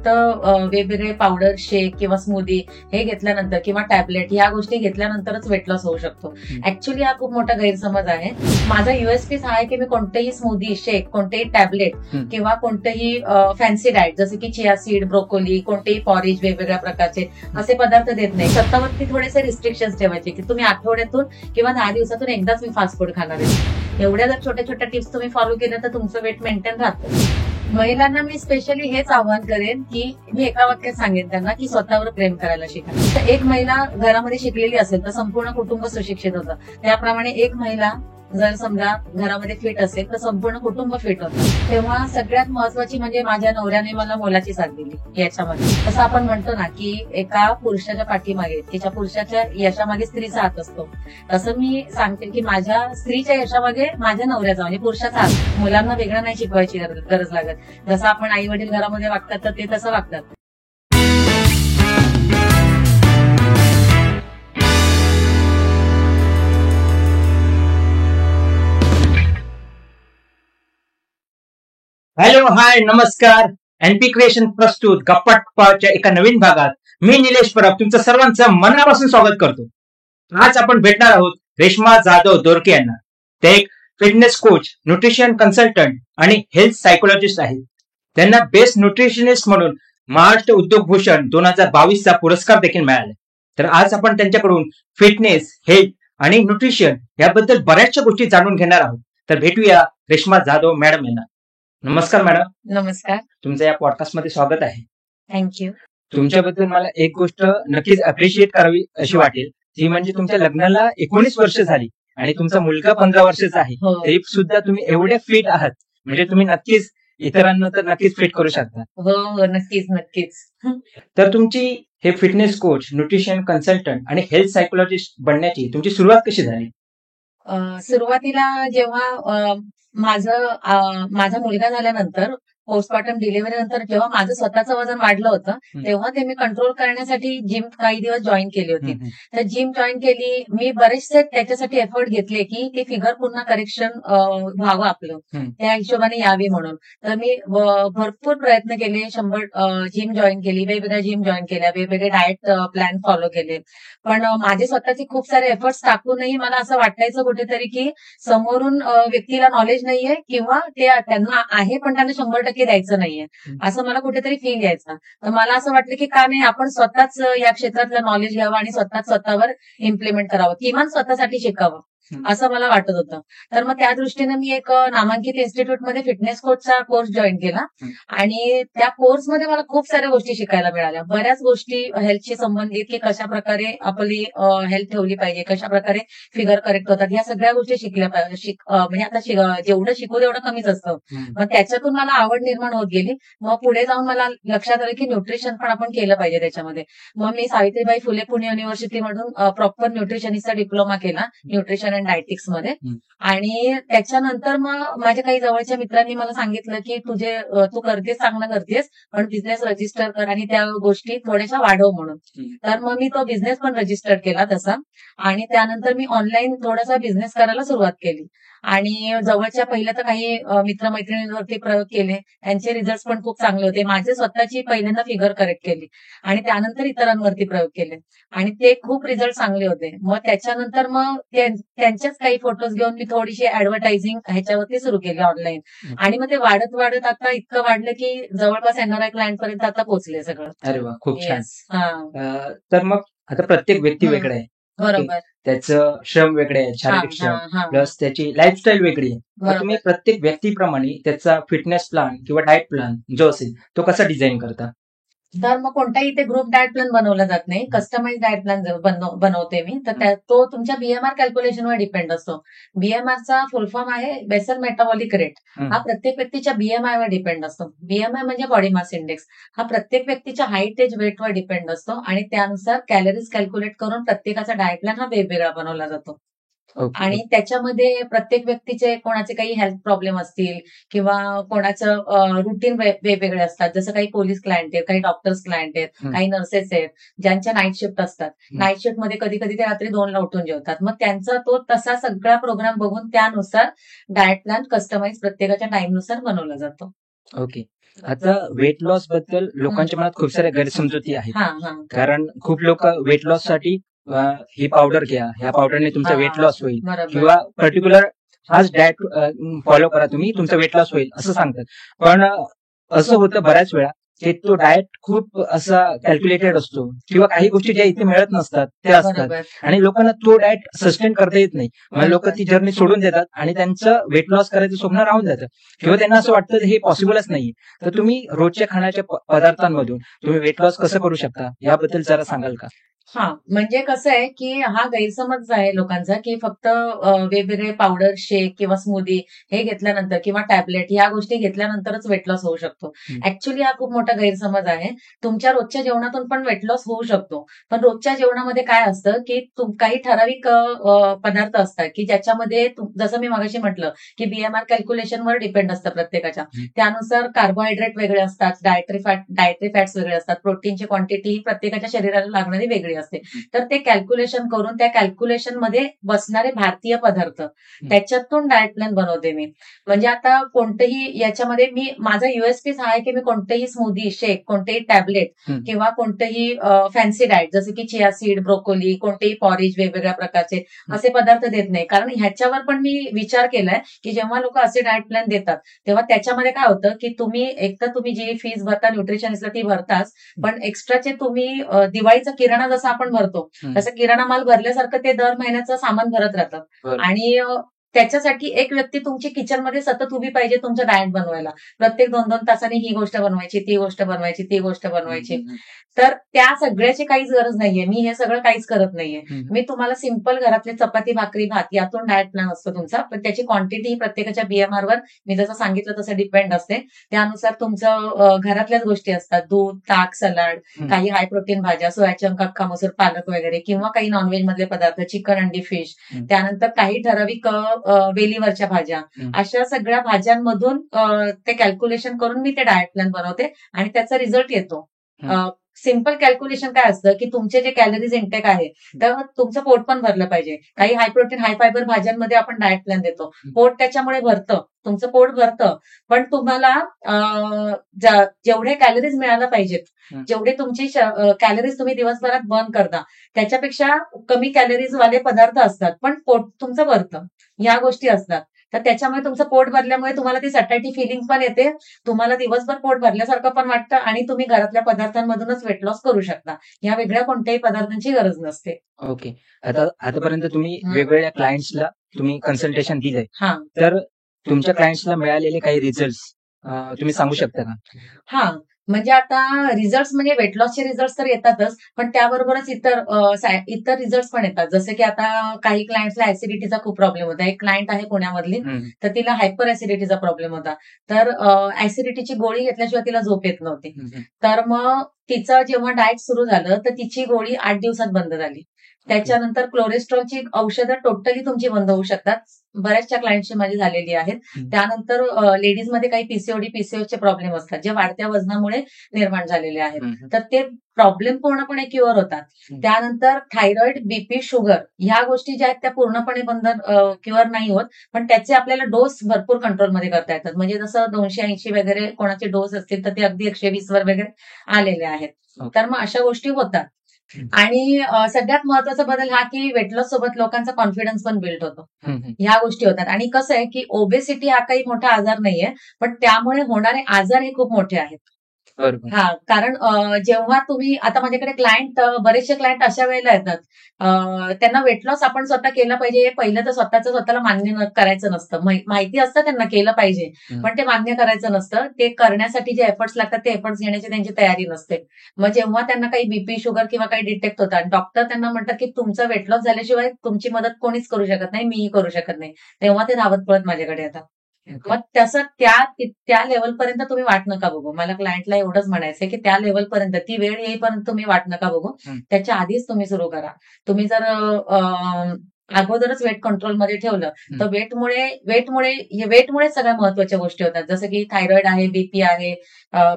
फक्त वेगवेगळे पावडर, शेक किंवा स्मूदी हे घेतल्यानंतर किंवा टॅबलेट या गोष्टी घेतल्यानंतरच वेट लॉस होऊ शकतो. ऍक्च्युली हा खूप मोठा गैरसमज आहे. माझा युएसपी हा आहे की मी कोणतेही स्मूदी, शेक, कोणतेही टॅबलेट किंवा कोणतेही फॅन्सी डाएट जसे की चिया सीड, ब्रोकोली, कोणतेही पॉरिज वेगवेगळ्या प्रकारचे असे पदार्थ देत नाही. स्वतःवरती थोडेसे रिस्ट्रिक्शन्स ठेवायचे की तुम्ही आठवड्यातून किंवा 10 दिवसातून एकदाच मी फास्ट फूड खाणार आहे. एवढ्या जर छोट्या छोट्या टिप्स तुम्ही फॉलो केल्या तर तुमचं वेट मेंटेन राहतं. महिलांना मी स्पेशली हेच आवाहन करेन की मी एका वाक्यात सांगेन त्यांना की स्वतःवर प्रेम करायला शिका. तर एक महिला घरामध्ये शिकलेली असेल तर संपूर्ण कुटुंब सुशिक्षित होतं. त्याप्रमाणे एक महिला जर समजा घरामध्ये फिट असेल तर संपूर्ण कुटुंब फिट होतं. तेव्हा सगळ्यात महत्वाची म्हणजे माझ्या नवऱ्याने मला मोलाची साथ दिली याच्यामध्ये. असं आपण म्हणतो ना की एका पुरुषाच्या पाठीमागे तिच्या पुरुषाच्या यशामागे स्त्रीचा हात असतो. तसं मी सांगते की माझ्या स्त्रीच्या यशामागे माझ्या नवऱ्याचा म्हणजे पुरुषाचा हात. मुलांना वेगळं नाही शिकवायची गरज लागत. जसं आपण आई वडील घरामध्ये वागतात तर ते तसं वागतात. हॅलो, हाय, नमस्कार. एनपी क्रिएशन प्रस्तुत गप्पाच्या एका नवीन भागात मी निलेश परब तुमचं सर्वांचं मनापासून स्वागत करतो. आज आपण भेटणार आहोत रेश्मा जाधव दोरके यांना. ते एक फिटनेस कोच, न्यूट्रिशन कन्सल्टंट आणि हेल्थ सायकोलॉजिस्ट आहेत. त्यांना बेस्ट न्यूट्रिशनिस्ट म्हणून महाराष्ट्र उद्योग भूषण 2022 चा पुरस्कार देखील मिळाला. तर आज आपण त्यांच्याकडून फिटनेस, हेल्थ आणि न्यूट्रिशन याबद्दल बऱ्याचशा गोष्टी जाणून घेणार आहोत. तर भेटूया रेश्मा जाधव मॅडम यांना. नमस्कार मॅडम. नमस्कार. तुमचं या पॉडकास्ट मध्ये स्वागत आहे. थँक्यू. तुमच्याबद्दल मला एक गोष्ट नक्कीच अप्रिशिएट करावी अशी वाटेल, ती म्हणजे तुमच्या लग्नाला 19 वर्ष झाली आणि तुमचा मुलगा 15 वर्षाचा आहे. तरी सुद्धा तुम्ही एवढे फिट आहात, म्हणजे तुम्ही नक्कीच इतरांना तर नक्कीच फिट करू शकता. हो, नक्कीच नक्कीच. तर तुमची हे फिटनेस कोच, न्यूट्रिशन कन्सल्टंट आणि हेल्थ सायकोलॉजिस्ट बनण्याची तुमची सुरुवात कशी झाली? सुरुवातीला जेव्हा माझा मुलगा झाल्यानंतर पोस्टमॉर्टम डिलिव्हरी नंतर जेव्हा माझं स्वतःचं वजन वाढलं होतं तेव्हा ते मी कंट्रोल करण्यासाठी जिम काही दिवस जॉईन केली होती. तर जिम जॉईन केली. मी बरेचसे त्याच्यासाठी एफर्ट घेतले की ते फिगर पुन्हा करेक्शन व्हावं आपलं, त्या हिशोबाने यावी म्हणून. तर मी भरपूर प्रयत्न केले. 100 जिम जॉईन केली, वेगवेगळ्या जिम जॉईन केल्या, वेगवेगळे डाएट प्लॅन फॉलो केले. पण माझे स्वतःचे खूप सारे एफर्ट्स टाकूनही मला असं वाटायचं कुठेतरी की समोरून व्यक्तीला नॉलेज नाहीये किंवा ते त्यांना आहे पण त्यांना 100% द्यायचं नाहीये, असं मला कुठेतरी फील यायचा. तर मला असं वाटलं की का नाही आपण स्वतःच या क्षेत्रातलं नॉलेज घ्यावं आणि स्वतःवर इम्प्लिमेंट करावं, किमान स्वतःसाठी शिकावं असं मला वाटत होतं. तर मग त्या दृष्टीने मी एक नामांकित इन्स्टिट्यूटमध्ये फिटनेस कोचचा कोर्स जॉईन केला आणि त्या कोर्समध्ये मला खूप साऱ्या गोष्टी शिकायला मिळाल्या. बऱ्याच गोष्टी हेल्थशी संबंधित की कशा प्रकारे आपली हेल्थ ठेवली पाहिजे, कशा प्रकारे फिगर करेक्ट होतात, ह्या सगळ्या गोष्टी शिकल्या पाहिजे. म्हणजे आता जेवढं शिकू तेवढं कमीच असतं. मग त्याच्यातून मला आवड निर्माण होत गेली. मग पुढे जाऊन मला लक्षात आलं की न्यूट्रिशन पण आपण केलं पाहिजे त्याच्यामध्ये. मग मी सावित्रीबाई फुले पुणे युनिव्हर्सिटीमधून प्रॉपर न्यूट्रिशनिस्टचा डिप्लोमा केला न्यूट्रिशन अँड डायटिक्स मध्ये. आणि त्याच्यानंतर मग माझ्या काही जवळच्या मित्रांनी मला सांगितलं की तू करतेस, चांगलं करतेस, पण बिझनेस रजिस्टर कर आणि त्या गोष्टी थोड्याशा वाढव म्हणून. तर मग मी तो बिझनेस पण रजिस्टर केला तसा आणि त्यानंतर मी ऑनलाईन थोडासा बिझनेस करायला सुरुवात केली. आणि जवळच्या पहिल्या तर काही मित्रमैत्रिणींवरती प्रयोग केले, त्यांचे रिझल्ट पण खूप चांगले होते. माझे स्वतःची पहिल्यांदा फिगर करेक्ट केली आणि त्यानंतर इतरांवरती प्रयोग केले आणि ते खूप रिझल्ट चांगले होते. मग त्याच्यानंतर मग त्यांचेच काही फोटोज घेऊन मी थोडीशी ऍडव्हर्टायझिंग ह्याच्यावरती सुरू केली ऑनलाईन. आणि मग ते वाढत वाढत आता इतकं वाढलं की जवळपास एनआरआय क्लायंट पर्यंत आता पोहोचले सगळं. अरे वा, खूप छान. तर मग आता प्रत्येक व्यक्ती वेगळं आहे, बरोबर, त्याचं श्रम वेगळे आहे, शारीरिक श्रम प्लस त्याची लाईफस्टाईल वेगळी आहे. तुम्ही प्रत्येक व्यक्तीप्रमाणे त्याचा फिटनेस प्लॅन किंवा डाएट प्लॅन जो असेल तो कसा डिझाईन करता? तर मग कोणताही इथे ग्रुप डाएट प्लॅन बनवला जात नाही, कस्टमाइज डाएट प्लॅन बनवते मी. तर तो तुमच्या बीएमआर कॅल्क्युलेशनवर डिपेंड असतो. बीएमआरचा फुल फॉर्म आहे बेसल मेटाबॉलिक रेट. हा प्रत्येक व्यक्तीच्या बीएमआय वर डिपेंड असतो. बीएमआय म्हणजे बॉडी मास इंडेक्स. हा प्रत्येक व्यक्तीच्या हाईट एज वेटवर डिपेंड असतो आणि त्यानुसार कॅलरीज कॅल्क्युलेट करून प्रत्येकाचा डाएट प्लॅन हा वेगवेगळा बनवला जातो. आणि त्याच्यामध्ये प्रत्येक व्यक्तीचे कोणाचे काही हेल्थ प्रॉब्लेम असतील किंवा कोणाचं रुटीन वेगवेगळे असतात. जसं काही पोलीस क्लायंट आहेत, काही डॉक्टर्स क्लायंट आहेत, काही नर्सेस आहेत ज्यांच्या नाईट शिफ्ट असतात. नाईट शिफ्ट मध्ये कधी कधी ते रात्री 2ला उठून जेवतात. मग त्यांचा तो तसा सगळा प्रोग्राम बघून त्यानुसार डाएट प्लॅन कस्टमाइज प्रत्येकाच्या टाइमनुसार बनवला जातो. ओके. आता वेट लॉस बद्दल लोकांच्या मनात खूप साऱ्या गैरसमजुती आहेत. हा हा कारण खूप लोक वेट लॉस साठी ही पावडर घ्या, ह्या पावडरने तुमचा हा, वेट लॉस होईल बरोबर किंवा पर्टिक्युलर हाच डाएट फॉलो करा तुम्ही, तुमचा वेट लॉस होईल असं सांगतात. पण असं होतं बऱ्याच वेळा की तो डाएट खूप असा कॅल्क्युलेटेड असतो किंवा काही गोष्टी ज्या इथे मिळत नसतात त्या असतात बरोबर आणि लोकांना तो डाएट सस्टेन करता येत नाही. मग लोक ती जर्नी सोडून देतात आणि त्यांचं वेट लॉस करायचं स्वप्न राहून जातं किंवा त्यांना असं वाटतं हे पॉसिबलच नाही. तर तुम्ही रोजच्या खाण्याच्या पदार्थांमधून तुम्ही वेट लॉस कसं करू शकता याबद्दल जरा सांगाल का? हा, म्हणजे कसं आहे की हा गैरसमज आहे लोकांचा की फक्त वेगवेगळे पावडर, शेक किंवा स्मूदी हे घेतल्यानंतर किंवा टॅबलेट या गोष्टी घेतल्यानंतरच वेट लॉस होऊ शकतो. ऍक्च्युली हा खूप मोठा गैरसमज आहे. तुमच्या रोजच्या जेवणातून पण वेट लॉस होऊ शकतो. पण रोजच्या जेवणामध्ये काय असतं की काही ठराविक पदार्थ असतात की ज्याच्यामध्ये जसं मी मगाशी म्हटलं की बीएमआर कॅल्क्युलेशनवर डिपेंड असतं प्रत्येकाच्या. त्यानुसार कार्बोहायड्रेट वेगळे असतात, डायटरी फॅट्स वेगळे असतात, प्रोटीनची क्वांटिटी प्रत्येकाच्या शरीराला लागणारी वेगळी असते. तर ते कॅल्क्युलेशन करून त्या कॅल्क्युलेशन मध्ये बसणारे भारतीय पदार्थ त्याच्यातून डाएट प्लॅन बनवते मी. म्हणजे आता कोणतेही याच्यामध्ये माझा युएसपीच हा आहे की मी कोणतेही स्मूदी, शेक, कोणतेही टॅबलेट किंवा कोणतेही फॅन्सी डाएट जसे की चिया सीड, ब्रोकोली, कोणतेही पॉरिज वेगवेगळ्या प्रकारचे असे पदार्थ देत नाही. कारण ह्याच्यावर पण मी विचार केलाय की जेव्हा लोक असे डाएट प्लॅन देतात तेव्हा त्याच्यामध्ये काय होतं की तुम्ही जी फीस भरता न्यूट्रिशनिस्टला ती भरताच, पण एक्स्ट्राचे तुम्ही दिवाळीचा किराणा जसा आपण भरतो तसं किराणा माल भरल्यासारखं ते दर महिन्याचं सामान भरत राहतं. आणि त्याच्यासाठी एक व्यक्ती तुमची किचनमध्ये सतत उभी पाहिजे तुमचं डाएट बनवायला. प्रत्येक 2-2 तासांनी ही गोष्ट बनवायची, ती गोष्ट बनवायची, ती गोष्ट बनवायची. तर त्या सगळ्याची काहीच गरज नाहीये. मी हे सगळं काहीच करत नाहीये. मी तुम्हाला सिंपल घरातले चपाती, भाकरी, भात यातून डाएट प्लॅन असतो तुमचा. पण त्याची क्वांटिटी ही प्रत्येकाच्या बीएमआर वर मी जसं सांगितलं तसं डिपेंड असते. त्यानुसार तुमचं घरातल्याच गोष्टी असतात. दूध, ताक, सलाड, काही हाय प्रोटीन भाज्या, सोया चंक, अख्खा मसूर, पालक वगैरे किंवा काही नॉनव्हेज मधले पदार्थ, चिकन, अंडी, फिश. त्यानंतर काही ठराविक वेलीवरच्या भाज्या, अशा सगळ्या भाज्यांमधून ते कॅल्क्युलेशन करून मी ते डाएट प्लॅन बनवते आणि त्याचा रिझल्ट येतो. सिंपल कॅल्क्युलेशन काय असतं की तुमचे जे कॅलरीज इंटेक आहे तर तुमचं पोट पण भरलं पाहिजे. काही हाय प्रोटीन, हाय फायबर भाज्यांमध्ये आपण डाएट प्लॅन देतो. पोट त्याच्यामुळे भरतं, तुमचं पोट भरतं, पण तुम्हाला जेवढे कॅलरीज मिळायला पाहिजेत, जेवढे तुमची कॅलरीज तुम्ही दिवसभरात बर्न करता त्याच्यापेक्षा कमी कॅलरीज वाले पदार्थ असतात, पण पोट तुमचं भरतं. या गोष्टी असतात. तर त्याच्यामुळे तुमचं पोट भरल्यामुळे तुम्हाला ती सॅटिस्फायटी फिलिंग पण येते, तुम्हाला दिवसभर पोट भरल्यासारखं पण वाटतं आणि तुम्ही घरातल्या पदार्थांमधूनच वेट लॉस करू शकता. या वेगळ्या कोणत्याही पदार्थांची गरज नसते. ओके. आतापर्यंत तुम्ही वेगवेगळ्या क्लायंट्सला तुम्ही कन्सल्टेशन दिलंय, हा, तर तुमच्या क्लायंट्सला मिळालेले काही रिझल्ट तुम्ही सांगू शकता का? हा, म्हणजे आता रिझल्ट म्हणजे वेट लॉसचे रिझल्ट तर येतातच, पण त्याबरोबरच इतर रिझल्ट पण येतात. जसे की आता काही क्लायंट्सला ऍसिडिटीचा खूप प्रॉब्लेम होता. एक क्लायंट आहे पुण्यामधली, तर तिला हायपर ऍसिडिटीचा प्रॉब्लेम होता. तर ऍसिडिटीची गोळी घेतल्याशिवाय तिला झोप येत नव्हती. तर मग तिचं जेव्हा डाएट सुरू झालं तर तिची गोळी 8 दिवसात बंद झाली. त्याच्यानंतर कोलेस्ट्रॉलची औषधं टोटली तुमची बंद होऊ शकतात. बऱ्याचशा क्लायंटची माझी झालेली आहेत. त्यानंतर लेडीजमध्ये काही पीसीओडी, पीसीओएसचे प्रॉब्लेम असतात जे वाढत्या वजनामुळे निर्माण झालेले आहेत. तर ते प्रॉब्लेम पूर्णपणे क्युअर होतात. त्यानंतर थायरॉइड, बीपी, शुगर ह्या गोष्टी ज्या आहेत त्या पूर्णपणे बंद क्युअर नाही होत, पण त्याचे आपल्याला डोस भरपूर कंट्रोलमध्ये करता येतात. म्हणजे जसं 280 वगैरे कोणाचे डोस असतील तर ते अगदी 120 वर वगैरे आलेले आहेत. तर मग अशा गोष्टी होतात. आणि सगळ्यात महत्वाचा बदल हा की वेट लॉस सोबत लोकांचा कॉन्फिडन्स पण बिल्ड होतो. ह्या गोष्टी होतात. आणि कसं आहे की ओबेसिटी हा काही मोठा आजार नाहीये, पण त्यामुळे होणारे आजार हे खूप मोठे आहेत. हा, कारण जेव्हा तुम्ही आता माझ्याकडे बरेचसे क्लायंट अशा वेळेला येतात, त्यांना वेट लॉस आपण स्वतः केलं पाहिजे हे पहिलं तर स्वतःला मान्य करायचं नसतं. माहिती असतं त्यांना केलं पाहिजे, पण ते मान्य करायचं नसतं. ते करण्यासाठी जे एफर्ट्स लागतात ते एफर्ट्स घेण्याची त्यांची तयारी नसते. मग जेव्हा त्यांना काही बीपी, शुगर किंवा काही डिटेक्ट होतात, डॉक्टर त्यांना म्हणतात की तुमचं वेट लॉस झाल्याशिवाय तुमची मदत कोणीच करू शकत नाही, मीही करू शकत नाही. तेव्हा ते धावत पळत माझ्याकडे येतात. मग तसं त्या लेवलपर्यंत तुम्ही वाट नका बघू. मला क्लायंटला एवढंच म्हणायचंय की त्या लेवलपर्यंत, ती वेळ येईपर्यंत तुम्ही वाट नका बघू. त्याच्या आधीच तुम्ही सुरू करा. तुम्ही जर अगोदरच वेट कंट्रोलमध्ये ठेवलं तर वेटमुळे सगळ्या महत्वाच्या गोष्टी होतात, जसं की थायरॉइड आहे, बीपी आहे,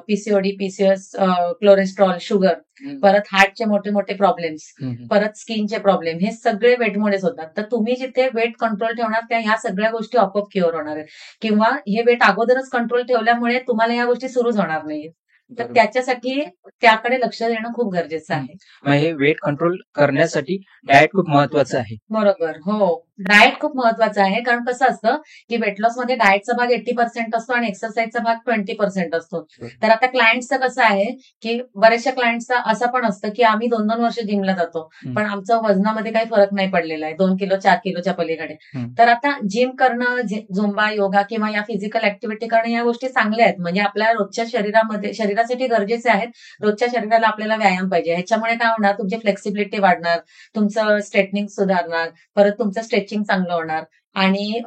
पीसीओडी, पीसीएस, कोलेस्ट्रॉल, शुगर, परत हार्टचे मोठे मोठे प्रॉब्लेम्स, परत स्किनचे प्रॉब्लेम, हे सगळे वेटमुळेच होतात. तर तुम्ही जिथे वेट कंट्रोल ठेवणार त्या ह्या सगळ्या गोष्टी आपोआप क्युअर होणार आहेत, किंवा हे वेट अगोदरच कंट्रोल ठेवल्यामुळे तुम्हाला ह्या गोष्टी सुरूच होणार नाहीये. तर त्याच्यासाठी त्याकडे लक्ष देणं खूप गरजेचं आहे. मग हे वेट कंट्रोल करण्यासाठी डाएट खूप महत्वाचं आहे. बरोबर, हो. डाएट खूप महत्वाचं आहे, कारण कसं असतं की वेट लॉस मध्ये डाएटचा भाग 80% असतो आणि एक्सरसाइजचा भाग 20% असतो. तर आता क्लायंटचं कसं आहे की बऱ्याचशा क्लायंटचा असं पण असतं की आम्ही 2-2 वर्ष जिमला जातो, पण आमचं वजनामध्ये काही फरक नाही पडलेला आहे 2 किलो 4 किलोच्या पलीकडे. तर आता जिम करणं, झुंबा, योगा किंवा या फिजिकल ऍक्टिव्हिटी करणं या गोष्टी चांगल्या आहेत, म्हणजे आपल्या रोजच्या शरीरासाठी गरजेचे आहेत. रोजच्या शरीराला आपल्याला व्यायाम पाहिजे. ह्याच्यामुळे काय होणार, तुमची फ्लेक्सिबिलिटी वाढणार, तुमचं स्ट्रेटनिंग सुधारणार, परत तुमचं स्ट्रेचिंग चांगलं होणार आणि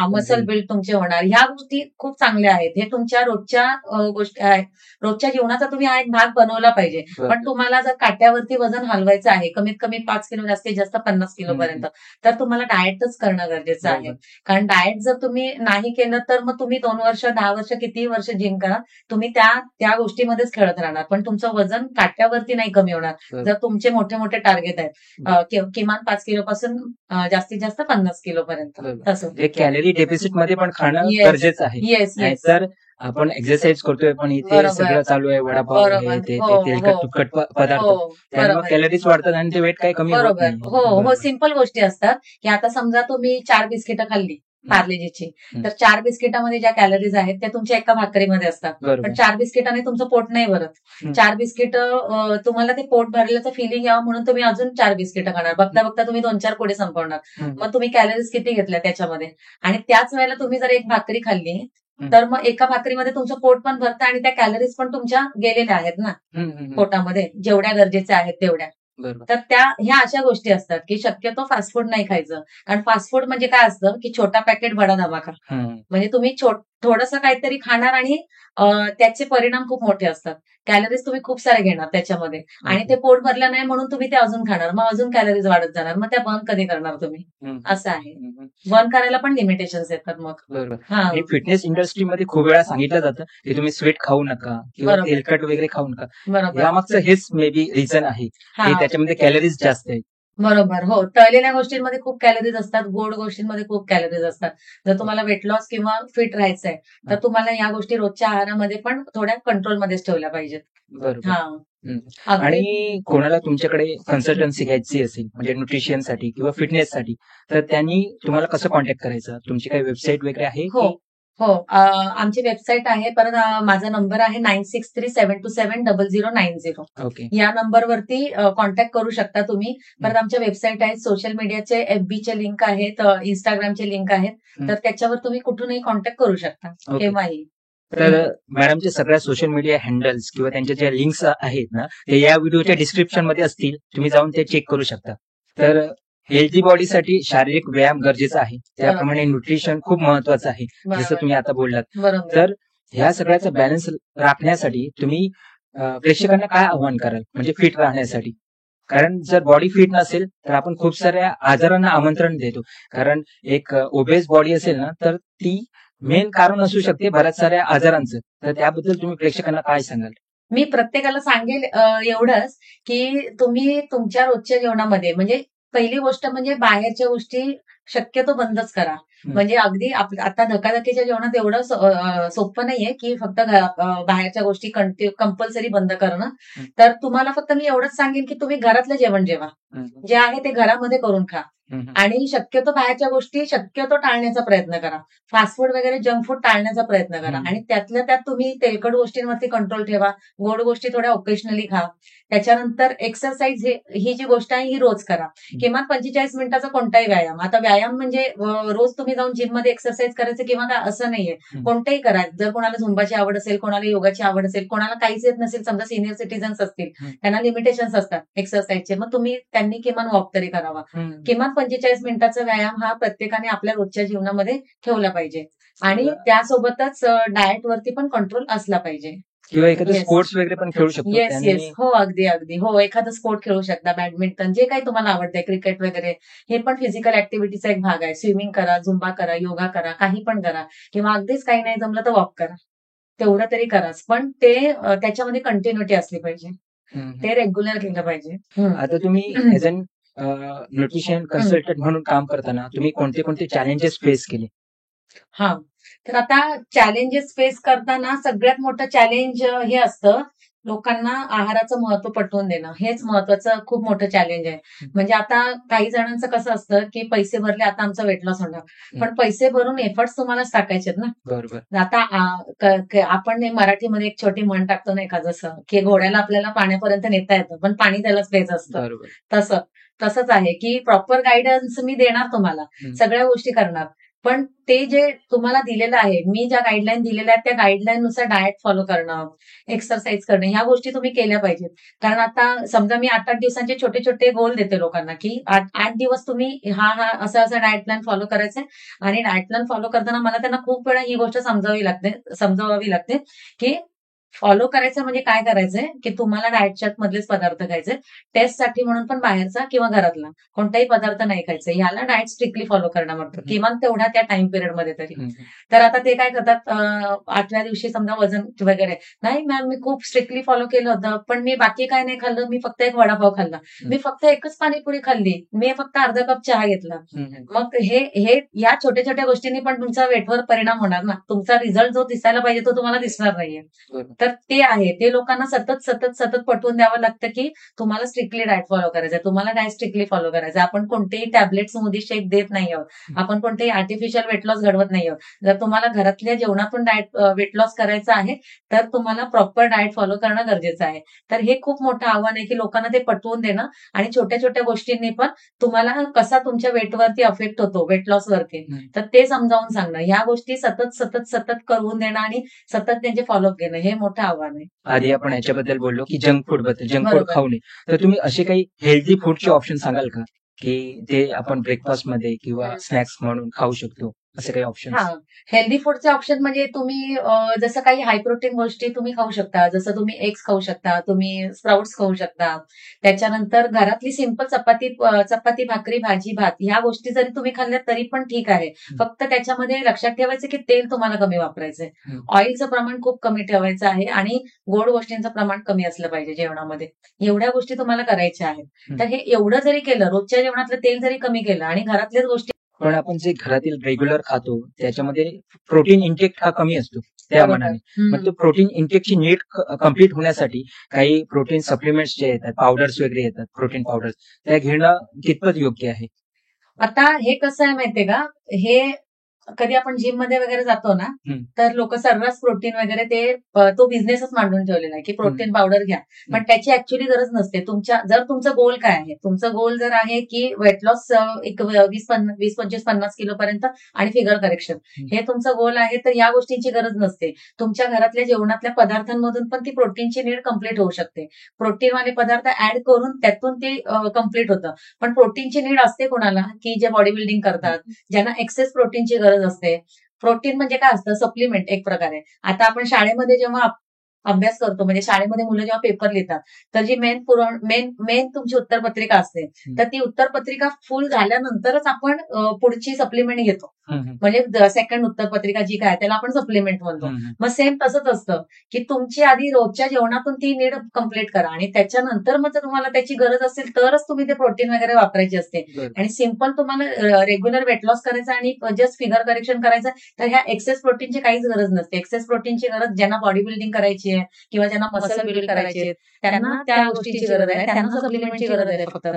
मसल बिल्ड तुमचे होणार. ह्या गोष्टी खूप चांगल्या आहेत. हे तुमच्या रोजच्या गोष्टी आहेत, रोजच्या जीवनाचा तुम्ही हा एक भाग बनवला पाहिजे. पण तुम्हाला जर काट्यावरती वजन हलवायचं आहे, कमीत कमी 5 किलो, जास्तीत जास्त 50 किलो पर्यंत, तर तुम्हाला डाएटच करणं गरजेचं आहे. कारण डाएट जर तुम्ही नाही केलं तर मग तुम्ही 2 वर्ष, 10 वर्ष, कितीही वर्ष जिम करा, तुम्ही त्या गोष्टीमध्येच खेळत राहणार, पण तुमचं वजन काट्यावरती नाही कमी होणार. जर तुमचे मोठे मोठे टार्गेट आहेत, किमान 5 किलो पासून जास्तीत जास्त 50 किलो पर्यंत, कॅलरी डेफिसिट मध्ये पण खाणं गरजेचं आहे. येस. तर आपण एक्सरसाइज करतोय पण इथे सगळं चालू आहे, वडापाव, तेलकट तुपकट पदार्थ, त्यामुळे कॅलरीज वाढतात आणि ते वेट काही कमी होत नाही. हो, सिंपल गोष्टी असतात की आता समजा तुम्ही 4 बिस्किटं खाल्ली पार्लेजीची, तर 4 बिस्किटामध्ये ज्या कॅलरीज आहेत त्या तुमच्या एका भाकरीमध्ये असतात, पण 4 बिस्किटाने तुमचं पोट नाही भरत. 4 बिस्किट तुम्हाला ते पोट भरल्याचं फिलिंग यावं म्हणून तुम्ही अजून 4 बिस्किटं खाणार, बघता बघता तुम्ही 2-4 पुढे संपवणार. मग तुम्ही कॅलरीज किती घेतल्या त्याच्यामध्ये, आणि त्याच वेळेला तुम्ही जर एक भाकरी खाल्ली तर मग एका भाकरीमध्ये तुमचं पोट पण भरतं आणि त्या कॅलरीज पण तुमच्या गेलेल्या आहेत ना पोटामध्ये, जेवढ्या गरजेच्या आहेत तेवढ्या. तर ह्या अशा गोष्टी असतात की शक्यतो फास्ट फूड नाही खायचं, कारण फास्ट फूड म्हणजे काय असतं की छोटा पॅकेट बडा धमाका, म्हणजे तुम्ही थोडंसं काहीतरी खाणार आणि त्याचे परिणाम खूप मोठे असतात. कॅलरीज तुम्ही खूप सारे घेणार त्याच्यामध्ये, आणि ते पोट भरलं नाही म्हणून तुम्ही ते अजून खाणार, मग अजून कॅलरीज वाढत जाणार, मग त्या बर्न कधी करणार तुम्ही, असं आहे. बर्न करायला पण लिमिटेशन्स येतात मग. बरोबर. फिटनेस इंडस्ट्रीमध्ये खूप वेळा सांगितलं जातं की तुम्ही स्वीट खाऊ नका किंवा तेलकट वगैरे खाऊ नका. बरोबर, यामागचं हेच मे बी रिझन आहे की त्याच्यामध्ये कॅलरीज जास्त आहेत. बरोबर, हो. तळलेल्या गोष्टींमध्ये खूप कॅलरीज असतात, गोड गोष्टींमध्ये खूप कॅलरीज असतात. जर तुम्हाला वेट लॉस किंवा फिट राहायचंय तर तुम्हाला या गोष्टी रोजच्या आहारामध्ये पण थोड्या कंट्रोलमध्येच ठेवल्या पाहिजेत. बरोबर. आणि कोणाला तुमच्याकडे कन्सल्टन्सी घ्यायची असेल, म्हणजे न्यूट्रिशनसाठी किंवा फिटनेससाठी, तर त्यांनी तुम्हाला कसं कॉन्टॅक्ट करायचं? तुमची काही वेबसाईट वगैरे आहे? हो, आमची वेबसाईट आहे, परत माझा नंबर आहे 9637270090. ओके. या नंबरवरती कॉन्टॅक्ट करू शकता तुम्ही. परत आमच्या वेबसाईट आहेत, सोशल मीडियाचे FBचे लिंक आहेत, इंस्टाग्रामचे लिंक आहेत, तर त्याच्यावर तुम्ही कुठूनही कॉन्टॅक्ट करू शकता केव्हाही. तर मॅडमचे सगळ्या सोशल मीडिया हँडल्स किंवा त्यांच्या ज्या लिंक्स आहेत ना, ते या व्हिडिओच्या डिस्क्रिप्शन मध्ये असतील, तुम्ही जाऊन ते चेक करू शकता. तर हेल्दी बॉडीसाठी शारीरिक व्यायाम गरजेचा आहे, त्याप्रमाणे न्यूट्रिशन खूप महत्वाचं आहे, जसं तुम्ही आता बोललात. तर ह्या सगळ्याचा बॅलन्स राखण्यासाठी तुम्ही प्रेक्षकांना काय आव्हान कराल, म्हणजे फिट राहण्यासाठी? कारण जर बॉडी फिट नसेल तर आपण खूप साऱ्या आजारांना आमंत्रण देतो. कारण एक ओबेस बॉडी असेल ना, तर ती मेन कारण असू शकते बऱ्याच साऱ्या आजारांचं. तर त्याबद्दल तुम्ही प्रेक्षकांना काय सांगाल? मी प्रत्येकाला सांगेल एवढंच की तुम्ही तुमच्या रोजच्या जेवणामध्ये, म्हणजे पहिली गोष्ट म्हणजे बाहेरच्या गोष्टी शक्यतो बंदच करा. म्हणजे अगदी आता धकाधकीच्या जेवणात एवढं सोपं नाहीये की फक्त बाहेरच्या गोष्टी कंपल्सरी बंद करणं. तर तुम्हाला फक्त मी एवढंच सांगेन की तुम्ही घरातलं जेवण जेवा, जे आहे ते घरामध्ये करून खा, आणि शक्यतो बाहेरच्या गोष्टी शक्यतो टाळण्याचा प्रयत्न करा. फास्ट फूड वगैरे जंक फूड टाळण्याचा प्रयत्न करा, आणि त्यातल्या त्यात तुम्ही तेलकट गोष्टींवरती कंट्रोल ठेवा, गोड गोष्टी थोड्या ओकेशनली खा. त्याच्यानंतर एक्सरसाइज ही जी गोष्ट आहे ही रोज करा, किमान 45 मिनिटाचा कोणताही व्यायाम. आता व्यायाम म्हणजे रोज तुम्ही जाऊन जिम मध्ये एक्सरसाइज करायचं किंवा काय असं नाहीये, कोणतेही करा. जर कोणाला झुंबाची आवड असेल, कोणाला योगाची आवड असेल, कोणाला काहीच येत नसेल, समजा सिनियर सिटीजन्स असतील, त्यांना लिमिटेशन्स असतात एक्सरसाइजचे, मग त्यांनी किमान वॉक तरी करावा. किमान 45 मिनिटाचा व्यायाम हा प्रत्येकाने आपल्या रोजच्या जीवनामध्ये ठेवला पाहिजे, आणि त्यासोबतच डाएट वरती पण कंट्रोल असला पाहिजे. किंवा एखादं Yes. स्पोर्ट्स वगैरे पण खेळू शकतो येस त्यांनी. येस हो अगदी अगदी हो एखादं स्पोर्ट खेळू शकता बॅडमिंटन जे काही तुम्हाला आवडतंय क्रिकेट वगैरे हे पण फिजिकल ऍक्टिव्हिटीचा एक भाग आहे स्विमिंग करा झुंबा करा योगा करा काही पण करा किंवा अगदीच काही नाही जमलं तर वॉक करा तेवढं तरी कराच पण ते त्याच्यामध्ये कंटिन्युटी असली पाहिजे हम्म. ते रेग्युलर केलं पाहिजे आता तुम्ही एज अन न्यूट्रिशन कन्सल्टंट म्हणून काम करताना तुम्ही कोणते कोणते चॅलेंजेस फेस केले? हा तर आता चॅलेंजेस फेस करताना सगळ्यात मोठं चॅलेंज हे असतं लोकांना आहाराचं महत्व पटवून देणं हेच महत्वाचं खूप मोठं चॅलेंज आहे म्हणजे आता काही जणांचं कसं असतं की पैसे भरले आता आमचा वेट लॉस होणार पण पैसे भरून एफर्ट्स तुम्हालाच टाकायचे ना बरोबर. आता आपण हे मराठीमध्ये एक छोटी म्हण टाकतो ना एका जसं की घोड्याला आपल्याला पाण्यापर्यंत नेता येतं पण पाणी त्यालाच प्यायचं असतं बरोबर. तसंच आहे की प्रॉपर गायडन्स मी देणार तुम्हाला सगळ्या गोष्टी करणार पण ते जे तुम्हाला दिलेलं आहे मी ज्या गाईडलाईन दिलेल्या आहेत त्या गाईडलाईन नुसार डाएट फॉलो करणं एक्सरसाइज करणं ह्या गोष्टी तुम्ही केल्या पाहिजेत कारण आता समजा मी 8-8 दिवसांचे छोटे छोटे गोल देते लोकांना की 8 दिवस तुम्ही हा असं डाएट प्लॅन फॉलो करायचंय आणि डाएट प्लॅन फॉलो करताना मला त्यांना खूप वेळा ही गोष्ट समजावावी लागते की फॉलो करायचं म्हणजे काय करायचंय की तुम्हाला डाएट चार्ट मधलेच पदार्थ खायचे टेस्टसाठी म्हणून पण बाहेरचा किंवा घरातला कोणताही पदार्थ नाही खायचा याला डाएट स्ट्रिक्टली फॉलो करणं म्हणतो किमान तेवढ्या त्या टाइम पिरियडमध्ये तरी तर आता ते काय करतात 8व्या दिवशी समजा वजन वगैरे नाही मॅम मी खूप स्ट्रिक्टली फॉलो केलं होतं पण मी बाकी काय नाही खाल्लं मी फक्त एक वडापाव खाल्ला मी फक्त एकच पाणीपुरी खाल्ली मी फक्त अर्धा कप चहा घेतला मग हे या छोट्या छोट्या गोष्टींनी पण तुमचा वेटवर परिणाम होणार ना तुमचा रिझल्ट जो दिसायला पाहिजे तो तुम्हाला दिसणार नाहीये तर ते आहे ते लोकांना सतत सतत सतत पटवून द्यावं लागतं की तुम्हाला स्ट्रिक्टली डाएट फॉलो करायचं तुम्हाला डाएट स्ट्रिक्टली फॉलो करायचं आपण कोणतेही टॅबलेट स्मूदी शेक देत नाही आहोत आपण कोणतेही आर्टिफिशियल वेट लॉस घडवत नाही आहोत जर तुम्हाला घरातल्या जेवणातून डाएट वेट लॉस करायचं आहे तर तुम्हाला प्रॉपर डाएट फॉलो करणं गरजेचं आहे तर हे खूप मोठं आव्हान आहे की लोकांना ते पटवून देणं आणि छोट्या छोट्या गोष्टींनी पण तुम्हाला कसा तुमच्या वेटवरती अफेक्ट होतो वेट लॉसवरती तर ते समजावून सांगणं ह्या गोष्टी सतत सतत सतत करून देणं आणि सतत त्यांचे फॉलोअप घेणं हे मोठं आव्हान आहे आधी आपण याच्याबद्दल बोललो की जंक फूड बद्दल जंक फूड खाऊ नये तर तुम्ही असे काही हेल्दी फूडचे ऑप्शन सांगाल का की ते आपण ब्रेकफास्ट मध्ये किंवा स्नॅक्स म्हणून खाऊ शकतो असे काही ऑप्शन हेल्दी फूडचे ऑप्शन म्हणजे तुम्ही जसं काही हाय प्रोटीन गोष्टी तुम्ही खाऊ शकता जसं तुम्ही एग्स खाऊ शकता तुम्ही स्प्राउट्स खाऊ शकता त्याच्यानंतर घरातली सिंपल चपाती भाकरी भाजी भात ह्या गोष्टी जरी तुम्ही खाल्ल्या तरी पण ठीक आहे फक्त त्याच्यामध्ये लक्षात ठेवायचं की तेल तुम्हाला कमी वापरायचंय ऑइलचं प्रमाण खूप कमी ठेवायचं आहे आणि गोड गोष्टींचं प्रमाण कमी असलं पाहिजे जेवणामध्ये एवढ्या गोष्टी तुम्हाला करायच्या आहेत तर हे एवढं जरी केलं रोजच्या जेवणातलं तेल जरी कमी केलं आणि घरातल्याच गोष्टी पण आपण जे घरातील रेग्युलर खातो त्याच्यामध्ये प्रोटीन इंटेक हा कमी असतो त्या मनाने मग तो प्रोटीन इंटेकची नीड कम्प्लीट होण्यासाठी काही प्रोटीन सप्लिमेंट्स जे येतात पावडर्स वगैरे येतात प्रोटीन पावडर्स त्या घेणं कितपत योग्य आहे आता हे कसं आहे माहितीये का हे कधी आपण जिम मध्ये वगैरे जातो ना तर लोक सर्रास प्रोटीन वगैरे ते तो बिझनेसच मांडून ठेवलेला आहे की प्रोटीन पावडर घ्या पण त्याची ऍक्च्युअली गरज नसते जर तुमचं गोल काय आहे तुमचं गोल जर आहे की वेट लॉस एक 20-25-50 किलो पर्यंत आणि फिगर करेक्शन हे तुमचं गोल आहे तर या गोष्टींची गरज नसते तुमच्या घरातल्या जेवणातल्या पदार्थांमधून पण ती प्रोटीनची नीड कम्प्लीट होऊ शकते प्रोटीनवाले पदार्थ ऍड करून त्यातून ते कम्प्लीट होतं पण प्रोटीनची नीड असते कोणाला की जे बॉडी बिल्डिंग करतात ज्यांना एक्सेस प्रोटीनची गरज असते प्रोटीन म्हणजे काय असतं सप्लिमेंट एक प्रकारे आता आपण शाळेमध्ये जेव्हा अभ्यास करतो म्हणजे शाळेमध्ये मुलं जेव्हा पेपर लिहितात तर जी मेन तुमची उत्तरपत्रिका असते तर ती उत्तरपत्रिका फुल झाल्यानंतरच आपण पुढची सप्लिमेंट घेतो म्हणजे सेकंड उत्तरपत्रिका जी काय त्याला आपण सप्लिमेंट म्हणतो मग सेम तसंच असतं की तुमची आधी रोजच्या जेवणातून ती नीड कम्प्लीट करा आणि त्याच्यानंतर मग जर तुम्हाला त्याची गरज असेल तरच तुम्ही ते प्रोटीन वगैरे वापरायचे असते आणि सिंपल तुम्हाला रेग्युलर वेट लॉस करायचं आणि जस्ट फिगर करेक्शन करायचं तर ह्या एक्सेस प्रोटीनची काहीच गरज नसते एक्सेस प्रोटीनची गरज ज्यांना बॉडी बिल्डिंग करायची आहे किंवा ज्यांना मसल बिल्ड करायचे आहे त्यांना त्या गोष्टीची गरज आहे त्यांना सप्लिमेंटची गरज आहे फक्त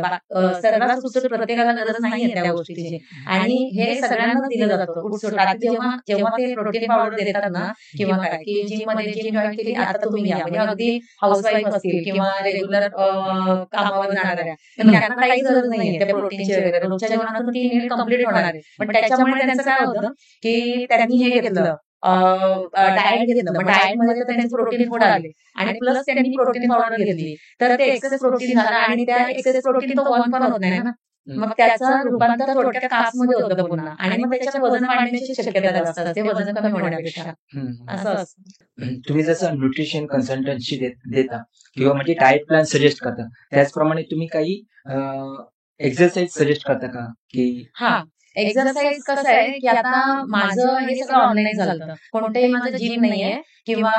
सर्रास प्रत्येकाला गरज नाहीये त्या गोष्टीची आणि हे सगळ्यांना दिलं जातं जेव्हा ते प्रोटीन पावडर देतात ना किंवा काय की जिम मध्ये जिम जॉईन केली आता तुम्ही घ्या म्हणजे अगदी हाऊसवाईफ असतील किंवा रेग्युलर कामावर जाणाऱ्या त्यांना काहीच गरज नाहीये त्या प्रोटीनची वगैरे रोजच्या जेवणातून ती नीड कम्प्लीट होणार आहे पण त्याच्यामुळे त्यांचं काय होतं की त्यांनी हे घेतलं डाएट घेतलं मग डाएट मध्ये त्यांचे प्रोटीन फूड आले आणि प्लस त्यांनी प्रोटीन पावडर घेतली तर ते एक्सेस प्रोटीन झालं आणि त्या एक्सेस प्रोटीन तो बर्न पण होत नाही ना मग त्याचं रूपांतर थोडक्यात कासमध्ये होतं पुन्हा, आणि मग त्याच्यात वजन वाढण्याची शक्यता जास्त असते वजन कमी होण्यापेक्षा. असं असतं. तुम्ही जसं न्यूट्रिशन कन्सल्टन्सी देता किंवा म्हणजे डाएट प्लॅन सजेस्ट करता, त्याचप्रमाणे तुम्ही काही एक्सरसाइज सजेस्ट करता का? की हा, एक्सरसाइज कसं आहे की आता माझं हे सगळं ऑनलाईन चालतं, कोणतंही माझं जिम नाहीये किंवा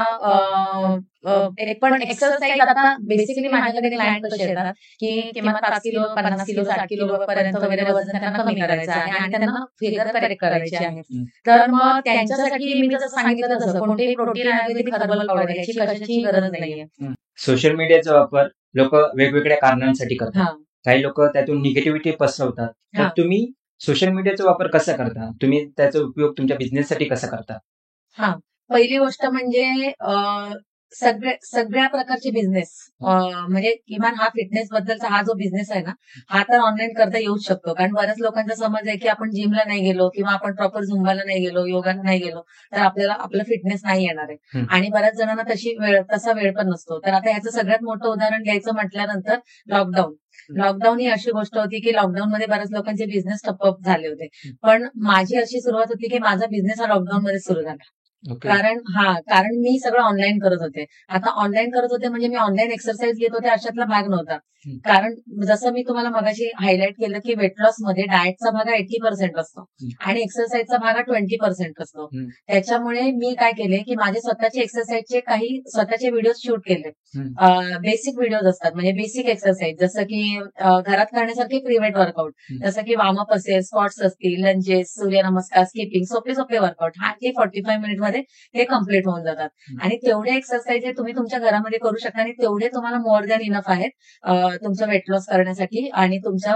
पण एक्सरसाइज आता बेसिकली माझ्याकडे क्लायंट कसे येतात की किमान 5 किलो 50 किलो 60 किलो पर्यंत वगैरे वजन त्यांना कमी करायचं आहे आणि त्यांना फिगर करेक्ट करायची आहे. तर मग त्यांच्यासाठी मी जसं सांगितलं तसं कोणतेही प्रोटीन आयुर्वेदिक हर्बल पावडर याची कशाची गरज नाहीये. सोशल मीडियाचा वापर लोक वेगवेगळ्या कारणांसाठी करतात. काही लोक त्यातून निगेटिव्हिटी पसरवतात. तर तुम्ही सोशल मीडियाचा वापर कसा करता? तुम्ही त्याचा उपयोग तुमच्या बिझनेससाठी कसा करता? पहिली गोष्ट म्हणजे सगळ्या प्रकारचे बिझनेस म्हणजे किमान हा फिटनेस बद्दलचा हा जो बिझनेस आहे ना, हा तर ऑनलाईन करता येऊच शकतो. कारण बऱ्याच लोकांचा समज आहे की आपण जिमला नाही गेलो किंवा आपण प्रॉपर झुंबाला नाही गेलो, योगाला नाही गेलो तर आपल्याला आपलं फिटनेस नाही येणार आहे. आणि बऱ्याच जणांना तसा वेळ पण नसतो. तर आता ह्याचं सगळ्यात मोठं उदाहरण द्यायचं म्हटल्यानंतर लॉकडाऊन ही अशी गोष्ट होती की लॉकडाऊनमध्ये बऱ्याच लोकांचे बिझनेस ठप्प झाले होते. पण माझी अशी सुरुवात होती की माझा बिझनेस हा लॉकडाऊनमध्ये सुरू झाला. कारण मी सगळं ऑनलाईन करत होते. आता ऑनलाईन करत होते म्हणजे मी ऑनलाईन एक्सरसाइज घेत होते अशातला भाग नव्हता. कारण जसं मी तुम्हाला मगाशी हायलाईट केलं की वेट लॉस मध्ये डाएटचा भाग 80% असतो आणि एक्सरसाइजचा भाग 20% असतो. त्याच्यामुळे मी काय केले की माझे स्वतःचे एक्सरसाइजचे काही स्वतःचे व्हिडिओ शूट केले. बेसिक व्हिडिओज असतात म्हणजे बेसिक एक्सरसाइज, जसं की घरात करण्यासारखे प्रिव्हेट वर्कआउट, जसं की वार्मअप असेल, स्क्वॉट्स असतील, लंजेस, सूर्यनमस्कार, स्किपिंग, सोपे वर्कआउट, हार्डली 45 मिनिटमध्ये ते कम्प्लीट होऊन जातात. आणि तेवढे एक्सरसाइज तुम्ही तुमच्या घरामध्ये करू शकता आणि तेवढे तुम्हाला मोर दॅन इनफ आहेत तुमचं वेट लॉस करण्यासाठी आणि तुमच्या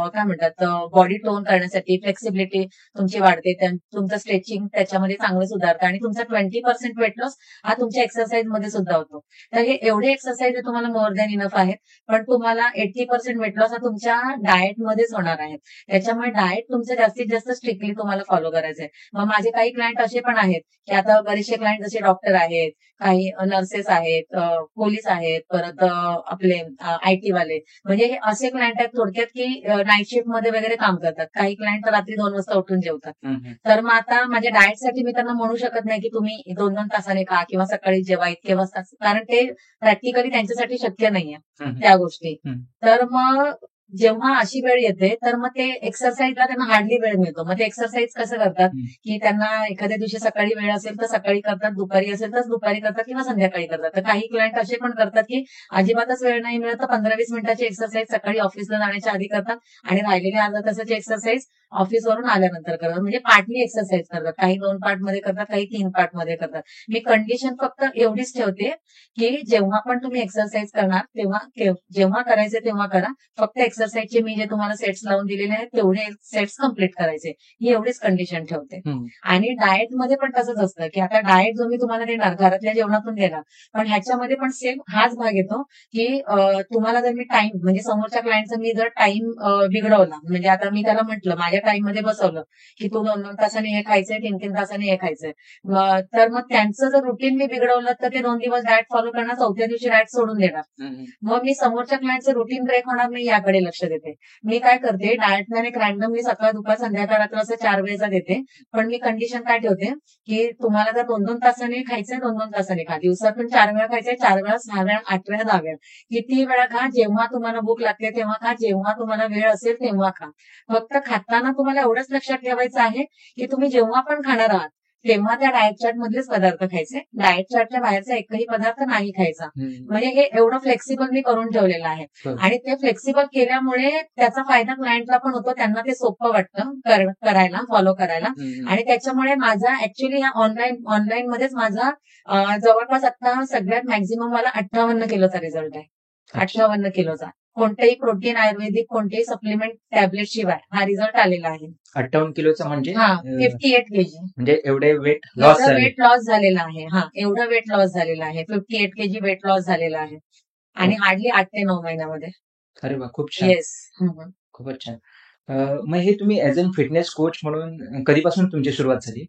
काय म्हणतात बॉडी टोन करण्यासाठी. फ्लेक्सिबिलिटी तुमची वाढते, तुमचं स्ट्रेचिंग त्याच्यामध्ये चांगलं सुधारतं आणि तुमचा 20% वेट लॉस हा तुमच्या एक्सरसाइज मध्ये सुद्धा होतो. तर हे एवढे एक्सरसाइज तुम्हाला मोर दॅन इनफ आहेत. पण तुम्हाला 80% वेट लॉस हा तुमच्या डाएटमध्येच होणार आहे. त्याच्यामुळे डाएट तुमचं जास्तीत जास्त स्ट्रिक्टली तुम्हाला फॉलो करायचं आहे. मग माझे काही क्लायंट असे पण आहेत की आता बरेचसे क्लायंट जसे डॉक्टर आहेत, काही नर्सेस आहेत, पोलीस आहेत, परत आपले IT वाले, म्हणजे हे असे क्लायंट आहेत थोडक्यात की नाईट शिफ्ट मध्ये वगैरे काम करतात. काही क्लायंट तर रात्री 2 वाजता उठून जेवतात. तर मग आता माझ्या डाएटसाठी मी त्यांना म्हणू शकत नाही की तुम्ही 2-2 तासाने खा किंवा सकाळी जेवा इतके वाजता, कारण ते प्रॅक्टिकली त्यांच्यासाठी शक्य नाहीये त्या गोष्टी. तर मग जेव्हा अशी वेळ येते तर मग ते एक्सरसाइजला त्यांना हार्डली वेळ मिळतो. मग ते एक्सरसाइज कसं करतात की त्यांना एखाद्या दिवशी सकाळी वेळ असेल तर सकाळी करतात, दुपारी असेल तर दुपारी करतात किंवा संध्याकाळी करतात. तर काही क्लायंट असे पण करतात की अजिबातच वेळ नाही मिळत तर 15-20 मिनिटाची एक्सरसाइज सकाळी ऑफिसला जाण्याच्या आधी करतात आणि राहिलेली अर्धा तासाची एक्सरसाइज ऑफिसवरून आल्यानंतर करतात. म्हणजे पार्टली एक्सरसाइज करतात. काही 2 पार्ट मध्ये करतात, काही 3 पार्ट मध्ये करतात. मी कंडिशन फक्त एवढीच ठेवते की जेव्हा पण तुम्ही एक्सरसाइज करणार तेव्हा जेव्हा करायचे तेव्हा करा. फक्त एक्सरसाइजचे मी जे तुम्हाला सेट्स लावून दिलेले आहेत तेवढे सेट्स कम्प्लीट करायचे, ही एवढीच कंडिशन ठेवते. आणि डाएटमध्ये पण तसंच असतं की आता डाएट जो मी तुम्हाला देणार घरातल्या जेवणातून देणार, पण ह्याच्यामध्ये पण सेम हाच भाग येतो की तुम्हाला जर मी टाइम म्हणजे समोरच्या क्लायंटचा मी जर टाइम बिघडवला, म्हणजे आता मी त्याला म्हटलं माझ्या टाइम मध्ये बसवलं की तू 2-2 तासांनी हे खायचंय, 3-3 तासांनी हे खायचंय, तर मग त्यांचं जर रुटीन मी बिघडवलं तर ते 2 दिवस डाएट फॉलो करणार, 4थ्या दिवशी डाएट सोडून देणार. मग मी समोरच्या क्लायंटचं रुटीन ब्रेक होणार नाही याकडे लक्ष देते. मी काय करते, डाएट प्लॅन एक रॅन्डमली सकाळ दुपार संध्याकाळ रात्र असं 4 वेळेचा देते. पण मी कंडिशन काय ठेवते की तुम्हाला जर 2-2 तासांनी खायचंय 2-2 तासांनी खा, दिवसातून 4 वेळा खायचंय, 4 वेळा, 6 वेळा, 8 वेळा, 10 वेळा, किती वेळा खा, जेव्हा तुम्हाला भूक लागते तेव्हा खा, जेव्हा तुम्हाला वेळ असेल तेव्हा खा. फक्त खाताना तुम्हाला एवढंच लक्षात ठेवायचं आहे की तुम्ही जेव्हा पण खाणार आहात तेव्हा त्या डाएट चार्ट मधलेच पदार्थ खायचे, डाएट चार्टच्या बाहेरचा एकही पदार्थ नाही खायचा. म्हणजे हे एवढं फ्लेक्सिबल मी करून ठेवलेलं आहे. आणि ते फ्लेक्सिबल केल्यामुळे त्याचा फायदा क्लायंटला पण होतो, त्यांना ते सोपं वाटतं करायला, फॉलो करायला. आणि त्याच्यामुळे माझा ऍक्च्युली या ऑनलाईन मध्येच माझा जवळपास आता सगळ्यात मॅक्झिमम मला 58 किलोचा रिझल्ट आहे. 58 किलोचा. कोणतेही प्रोटीन आयुर्वेदिक कोणतेही सप्लिमेंट टॅबलेट शिवाय हा रिझल्ट आलेला आहे. 58 किलोचा म्हणजे 58 केजी, म्हणजे एवढे वेट लॉस झालेला आहे. एवढं वेट लॉस झालेलं आहे. 58 केजी वेट लॉस झालेला आहे आणि हार्डली 8 ते 9 महिन्यामध्ये. अरे वा, खूप छान. येस, खूपच छान. मग हे तुम्ही ऍज अ फिटनेस कोच म्हणून कधीपासून तुमची सुरुवात झाली?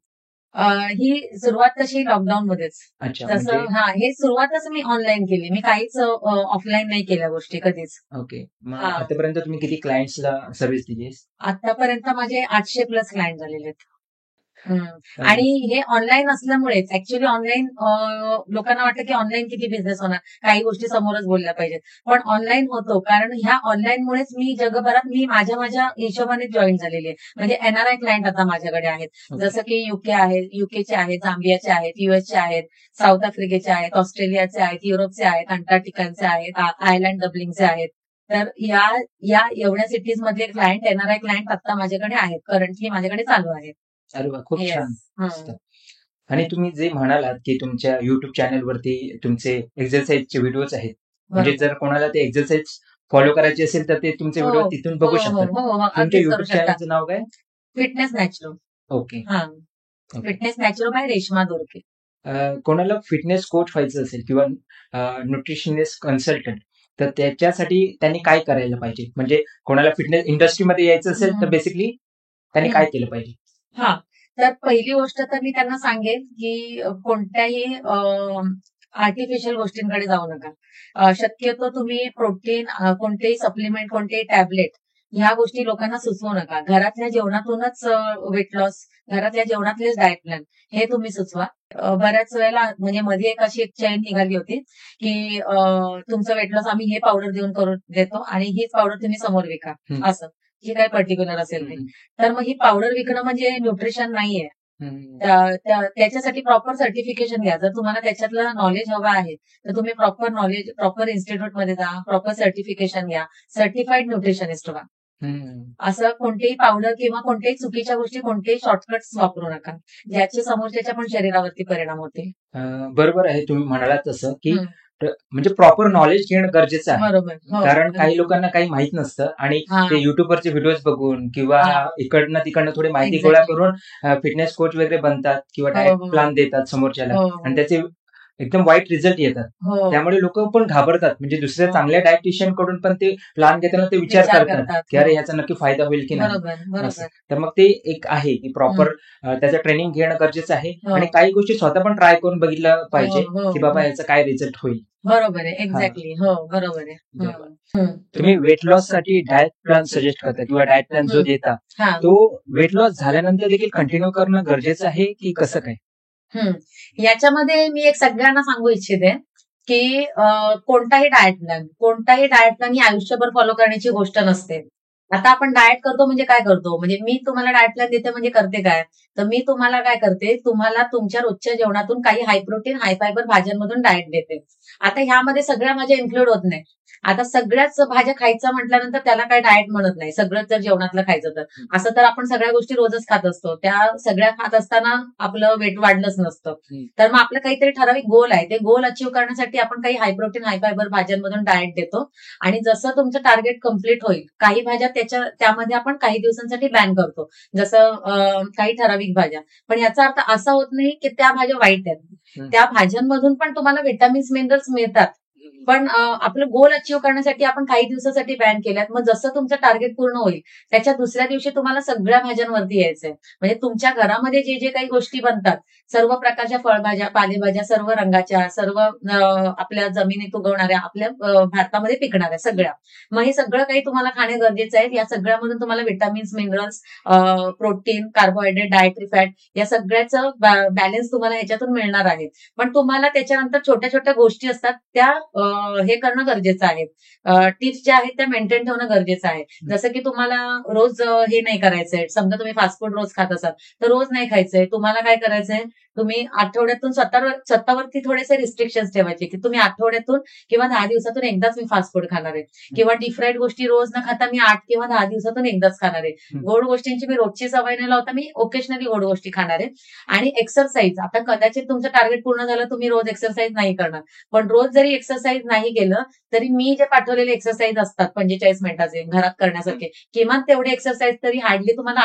ही सुरुवात तशी लॉकडाऊन मध्येच. अच्छा, जसं म्हणजे हे सुरुवातच मी ऑनलाईन केली. मी काहीच ऑफलाईन नाही केल्या गोष्टी कधीच. ओके. मग हा. आतापर्यंत तुम्ही किती क्लायंट्सला सर्व्हिस दिली? आतापर्यंत माझे 800+ क्लायंट झालेले आहेत. अं, आणि हे ऑनलाईन असल्यामुळेच ऍक्च्युली ऑनलाईन लोकांना वाटतं की ऑनलाईन किती बिझनेस होणार, काही गोष्टी समोरच बोलल्या पाहिजेत. पण ऑनलाईन होतो कारण ह्या ऑनलाईनमुळेच मी जगभरात माझ्या हिशोबाने जॉईन झालेली आहे. म्हणजे NRI क्लायंट आता माझ्याकडे आहेत. ओके. जसं की युकेचे आहेत, जांबियाचे आहेत, युएसचे आहेत, साऊथ आफ्रिकेचे आहेत, ऑस्ट्रेलियाचे आहेत, युरोपचे आहेत, अंटार्क्टिकाचे आहेत, आयलँड डब्लिंगचे आहेत. तर या एवढ्या सिटीज मधले क्लायंट NRI क्लायंट आता माझ्याकडे आहेत, करंटली माझ्याकडे चालू आहेत. अरे वा, खूप Yes. छान. हं. मस्त. आणि तुम्ही जे म्हणालात की तुमच्या युट्यूब चॅनलवरती तुमचे एक्सरसाइजचे व्हिडिओज आहेत, म्हणजे बरोबर. जर कोणाला ते एक्सरसाइज फॉलो करायचे असेल तर ते तुमचे व्हिडिओ हो, तिथून बघू हो, हो, शकतात. हो, हो, तुमच्या अगदीच युट्यूब करू शकता. चॅनलचं नाव काय? Fitness Naturo. ओके. हा, okay. Fitness Naturo by Reshma Dorke. कोणाला फिटनेस कोच व्हायचं असेल किंवा न्यूट्रिशनिस्ट कन्सल्टंट, तर त्याच्यासाठी त्यांनी काय करायला पाहिजे? म्हणजे कोणाला फिटनेस इंडस्ट्रीमध्ये यायचं असेल तर हम्म. बेसिकली त्यांनी काय केलं पाहिजे? हा, तर पहिली गोष्ट तर मी त्यांना सांगेन की कोणत्याही आर्टिफिशियल गोष्टींकडे जाऊ नका. शक्यतो तुम्ही प्रोटीन, कोणतेही सप्लिमेंट, कोणतेही टॅबलेट ह्या गोष्टी लोकांना सुचवू नका. घरातल्या जेवणातूनच वेट लॉस, घरातल्या जेवणातलेच डाएट प्लॅन हे तुम्ही सुचवा. बऱ्याच वेळेला म्हणजे मध्ये एक चेन निघाली होती की तुमचं वेट लॉस आम्ही हे पावडर देऊन करून देतो आणि हीच पावडर तुम्ही समोर विका, हम्म. असं जे काही पर्टिक्युलर असेल ते. हम्म. तर मग ही पावडर विकणं म्हणजे न्यूट्रिशन नाहीये. हम्म. त्याच्यासाठी प्रॉपर सर्टिफिकेशन घ्या. जर तुम्हाला त्याच्यातलं नॉलेज हवं आहे तर तुम्ही प्रॉपर इन्स्टिट्यूटमध्ये जा, प्रॉपर सर्टिफिकेशन घ्या, सर्टिफाईड न्यूट्रिशनिस्ट व्हा. हम्म. असं कोणतेही पावडर किंवा कोणत्याही चुकीच्या गोष्टी, कोणतेही शॉर्टकट्स वापरू नका, ज्याचे समोरच्याच्या पण शरीरावरती परिणाम होते. बरोबर आहे, तुम्ही म्हणालात तसं की हम्म. म्हणजे प्रॉपर नॉलेज घेणं गरजेचं आहे. बरोबर. हो. कारण काही लोकांना काही माहित नसतं आणि हा. ते युट्यूबवरचे व्हिडिओज बघून किंवा हा. इकडनं तिकडनं थोडी माहिती Exactly. गोळा करून फिटनेस कोच वगैरे बनतात किंवा हो, डाएट हो. प्लॅन देतात समोरच्याला हो, आणि त्याचे एकदम वाईट रिझल्ट येतात. हो. त्यामुळे लोक पण घाबरतात. म्हणजे दुसऱ्या हो. चांगल्या डायटिशियन कडून पण ते प्लॅन घेताना ते विचार करतात की अरे हो. ह्याचा नक्की फायदा होईल की नाही. बरोबर. असं. तर मग ते एक आहे की प्रॉपर त्याचं ट्रेनिंग घेणं गरजेचं आहे हो. आणि काही गोष्टी स्वतः पण ट्राय करून बघितलं पाहिजे हो. की बाबा याचा काय रिझल्ट होईल. बरोबर आहे. एक्झॅक्टली. हो, बरोबर आहे. बरोबर. तुम्ही वेट लॉस साठी डाएट प्लॅन सजेस्ट करता किंवा डाएट प्लॅन जो देता हा. तो वेट लॉस झाल्यानंतर देखील कंटिन्यू करणं गरजेचं आहे की कसं काय? याच्यामध्ये मी एक सगळ्यांना सांगू इच्छिते की कोणताही डाएट प्लॅन ही आयुष्यभर फॉलो करण्याची गोष्ट नसते. आता आपण डाएट करतो म्हणजे काय करतो, म्हणजे मी तुम्हाला डाएट प्लॅन देते म्हणजे करते काय, तर मी तुम्हाला काय करते, तुम्हाला तुमच्या रोजच्या जेवणातून काही हाय प्रोटीन हाय फायबर भाज्यांमधून डाएट देते. आता ह्यामध्ये सगळ्या भाज्या इन्क्लूड होत नाही. आता सगळ्याच भाज्या खायचं म्हटल्यानंतर त्याला काय डाएट म्हणत नाही. सगळंच जर जेवणातलं खायचं तर असं तर आपण सगळ्या गोष्टी रोजच खात असतो. त्या सगळ्या खात असताना आपलं वेट वाढलंच नसतं. तर मग आपलं काहीतरी ठराविक गोल आहे, ते गोल अचीव्ह करण्यासाठी आपण काही हाय प्रोटीन हाय फायबर भाज्यांमधून डाएट देतो आणि जसं तुमचं टार्गेट कम्प्लीट होईल, काही भाज्या त्यामध्ये आपण काही दिवसांसाठी बॅन करतो, जसं काही ठराविक भाज्या. पण याचा अर्थ असा होत नाही की त्या भाज्या वाईट आहेत. त्या भाज्यांमधून पण तुम्हाला विटामिन्स मिनरल्स मिळतात. पण आपलं गोल अचीव्ह करण्यासाठी आपण काही दिवसासाठी बॅन केल्यात. मग जसं तुमचं टार्गेट पूर्ण होईल त्याच्या दुसऱ्या दिवशी तुम्हाला सगळ्या भाज्यांवरती यायचंय. म्हणजे तुमच्या घरामध्ये जे काही गोष्टी बनतात, सर्व प्रकारच्या फळभाज्या, पालेभाज्या, सर्व रंगाच्या, सर्व आपल्या जमिनीत उगवणाऱ्या, आपल्या भारतामध्ये पिकणाऱ्या सगळ्या, मग हे सगळं काही तुम्हाला खाणे गरजेचं आहे. या सगळ्यामधून तुम्हाला vitamins, minerals, protein, carbohydrate, dietary fat या सगळ्याचं बॅलन्स तुम्हाला ह्याच्यातून मिळणार आहे. पण तुम्हाला त्याच्यानंतर छोट्या छोट्या गोष्टी असतात त्या हे करणं गरजेचं आहे. टिप्स ज्या आहेत त्या मेंटेन ठेवणं गरजेचं आहे. जसं की तुम्हाला रोज हे नाही करायचंय, समजा तुम्ही फास्ट फूड रोज खात असाल तर रोज नाही खायचंय. तुम्हाला काय करायचंय, तुम्ही आठवड्यातून स्वतःवरती थोडेसे रिस्ट्रिक्शन्स ठेवायचे की तुम्ही आठवड्यातून किंवा 10 दिवसातून एकदाच मी फास्ट फूड खाणार आहे, किंवा डीप फ्राईड गोष्टी रोज न खाता मी 8 किंवा 10 दिवसातून एकदाच खाणार आहे. गोड गोष्टींची मी रोजची सवय न लावता मी ओकेशनली गोड गोष्टी खाणार आहे. आणि एक्सरसाइज, आता कदाचित तुमचं टार्गेट पूर्ण झालं, तुम्ही रोज एक्सरसाइज नाही करणार, पण रोज जरी एक्सरसाइज नाही गेलं तरी मी जे पाठवलेले एक्सरसाइज असतात 45 मिनिटाचे घरात करण्यासारखे, किमान तेवढे एक्सरसाइज तरी हार्डली तुम्हाला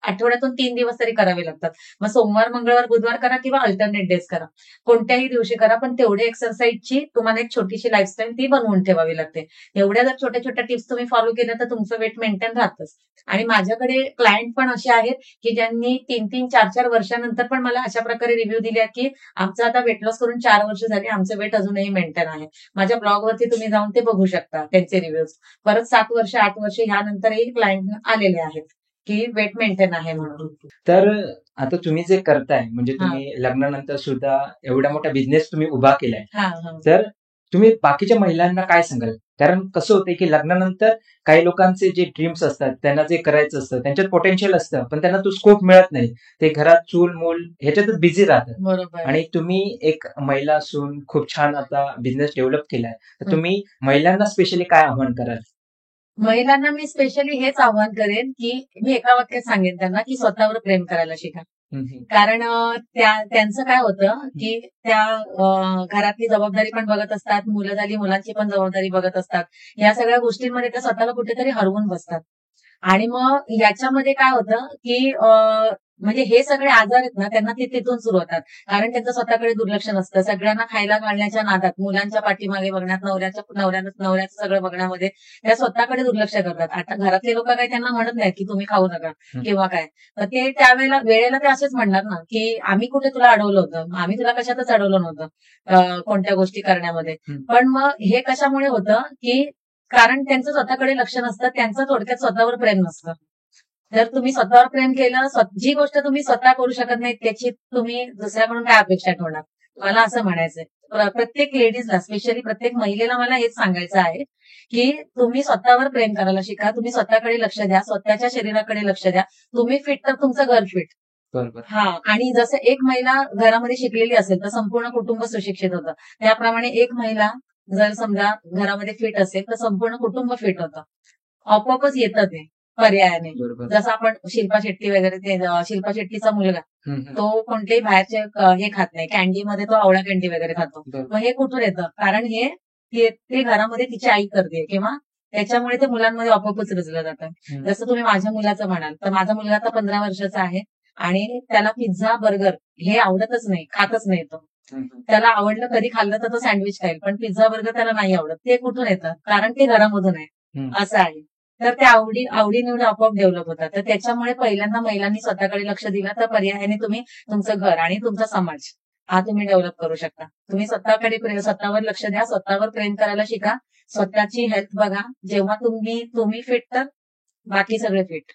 आठवड्यातून 3 दिवस तरी करावे लागतात. मग सोमवार, मंगळवार, बुधवार करा किंवा अल्टरनेट डेज करा. कोणत्याही दिवशी करा, पण तेवढे एक्सरसाइजची तुम्हाला एक छोटीशी लाईफस्टाईल ती बनवून ठेवावी लागते. एवढ्या जर छोट्या छोट्या टिप्स तुम्ही फॉलो केल्या तर तुमचं वेट मेंटेन राहतच. आणि माझ्याकडे क्लायंट पण असे आहेत की ज्यांनी 3-3, 4-4 वर्षानंतर पण मला अशा प्रकारे रिव्ह्यू दिले की आमचं आता वेट लॉस करून 4 वर्ष झाली, आमचं वेट अजूनही मेंटेन आहे. माझ्या ब्लॉगवरती तुम्ही जाऊन ते बघू शकता त्यांचे रिव्ह्यूज. परत 7 वर्ष, 8 वर्ष ह्यानंतरही क्लायंट आलेले आहेत की वेट मेंटेन आहे म्हणून. तर आता तुम्ही जे करताय म्हणजे हा. तुम्ही लग्नानंतर सुद्धा एवढा मोठा बिझनेस तुम्ही उभा केलाय, हा हा तर तुम्ही बाकीच्या महिलांना काय सांगाल? कारण कसं होतंय की लग्नानंतर काही लोकांचे जे ड्रीम्स असतात, त्यांना जे करायचं असतं, त्यांच्यात पोटेन्शियल असतं, पण त्यांना तो स्कोप मिळत नाही. ते घरात चूल मूल ह्याच्यातच बिझी राहतात. बरोबर. आणि तुम्ही एक महिला असून खूप छान आता बिझनेस डेव्हलप केलाय, तर हं. तुम्ही महिलांना स्पेशली काय आव्हान कराल? महिलांना मी स्पेशली हेच आवाहन करेन की मी एका वाक्यात सांगेन त्यांना की स्वतःवर प्रेम करायला शिका. कारण त्यांचं काय होतं की त्या घरातली जबाबदारी पण बघत असतात, मुलं झाली मुलांची पण जबाबदारी बघत असतात. या सगळ्या गोष्टींमध्ये त्या स्वतःला कुठेतरी हरवून बसतात. आणि मग याच्यामध्ये काय होतं की म्हणजे हे सगळे आजार आहेत ना त्यांना तिथून सुरू होतात. कारण त्यांचं स्वतःकडे दुर्लक्ष नसतं. सगळ्यांना खायला घालण्याच्या नादात, मुलांच्या पाठीमागे बघण्यात, नवऱ्याचं सगळं बघण्यामध्ये त्या स्वतःकडे दुर्लक्ष करतात. आता घरातले लोक काही त्यांना म्हणत नाहीत की तुम्ही खाऊ नका किंवा काय. तर ते त्यावेळेला वेळेला ते असेच म्हणणार ना की आम्ही कुठे तुला अडवलं होतं, आम्ही तुला कशातच अडवलं नव्हतं कोणत्या गोष्टी करण्यामध्ये. पण मग हे कशामुळे होतं की कारण त्यांचं स्वतःकडे लक्ष नसतं, त्यांचं थोडक्यात स्वतःवर प्रेम नसतं. जर तुम्ही स्वतःवर प्रेम केलं, जी गोष्ट तुम्ही स्वतः करू शकत नाही त्याची तुम्ही दुसऱ्याकडून काय अपेक्षा ठेवणार, मला असं म्हणायचंय. प्रत्येक लेडीजला, स्पेशली प्रत्येक महिलेला मला हेच सांगायचं आहे की तुम्ही स्वतःवर प्रेम करायला शिका, तुम्ही स्वतःकडे लक्ष द्या, स्वतःच्या शरीराकडे लक्ष द्या. तुम्ही फिट तर तुमचं घर फिट. बरोबर. हा. आणि जसं एक महिला घरामध्ये शिकलेली असेल तर संपूर्ण कुटुंब सुशिक्षित होतं. त्याप्रमाणे एक महिला जर समजा घरामध्ये फिट असेल तर संपूर्ण कुटुंब फिट होतं. आपोआपच येतं ते पर्यायाने. बरोबर. जसं आपण शिल्पा शेट्टी वगैरे ते शिल्पा शेट्टीचा मुलगा तो कोणतेही बाहेरचे हे खात नाही. कॅन्डीमध्ये तो आवळा कॅन्डी वगैरे खातो. बरोबर. मग हे कुठून येतं? कारण ते घरामध्ये तिची आई करते किंवा त्याच्यामुळे ते मुलांमध्ये आपोआपच रुजलं जातं. जसं तुम्ही माझ्या मुलाचं म्हणाल तर माझा मुलगा आता 15 वर्षाचा आहे आणि त्याला पिझ्झा, बर्गर हे आवडतच नाही, खातच नाही तो. त्याला आवडलं कधी खाल्लं तर तो सँडविच खाईल, पण पिझ्झा, बर्गर त्याला नाही आवडत. ते कुठून येतं? कारण ते घरामधून आहे. असं आहे. तर त्या आवडीनिवडी आपोआप डेव्हलप होतात. तर त्याच्यामुळे पहिल्यांदा महिलांनी स्वतःकडे लक्ष दिलं तर पर्यायाने तुम्ही तुमचं घर आणि तुमचा समाज हा तुम्ही डेव्हलप करू शकता. तुम्ही स्वतःवर लक्ष द्या, स्वतःवर प्रेम करायला शिका, स्वतःची हेल्थ बघा. जेव्हा तुम्ही फिट तर बाकी सगळे फिट.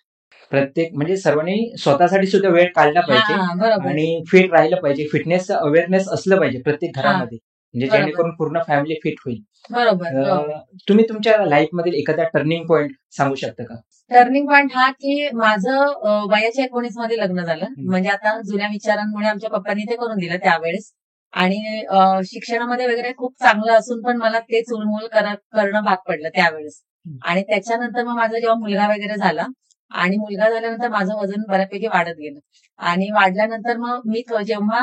प्रत्येक म्हणजे सर्वांनी स्वतःसाठी सुद्धा वेळ काढला पाहिजे बरोबर. आणि फिट राहिलं पाहिजे. फिटनेसचं अवेअरनेस असलं पाहिजे प्रत्येक घरामध्ये, म्हणजे बरोबर. जेणेकरून पूर्ण फॅमिली फिट होईल. बरोबर. तुम्ही तुमच्या लाईफ मधील एखादा टर्निंग पॉइंट सांगू शकता का? टर्निंग पॉइंट हा की माझं वयाच्या 19 मध्ये लग्न झालं. म्हणजे आता जुन्या विचारांमुळे आमच्या पप्पांनी ते करून दिलं त्यावेळेस. आणि शिक्षणामध्ये वगैरे खूप चांगलं असून पण मला ते चूलमूल करणं भाग पडलं त्यावेळेस. आणि त्याच्यानंतर मग माझा जेव्हा मुलगा वगैरे झाला आणि मुलगा झाल्यानंतर माझं वजन बऱ्यापैकी वाढत गेलं. आणि वाढल्यानंतर मग मी जेव्हा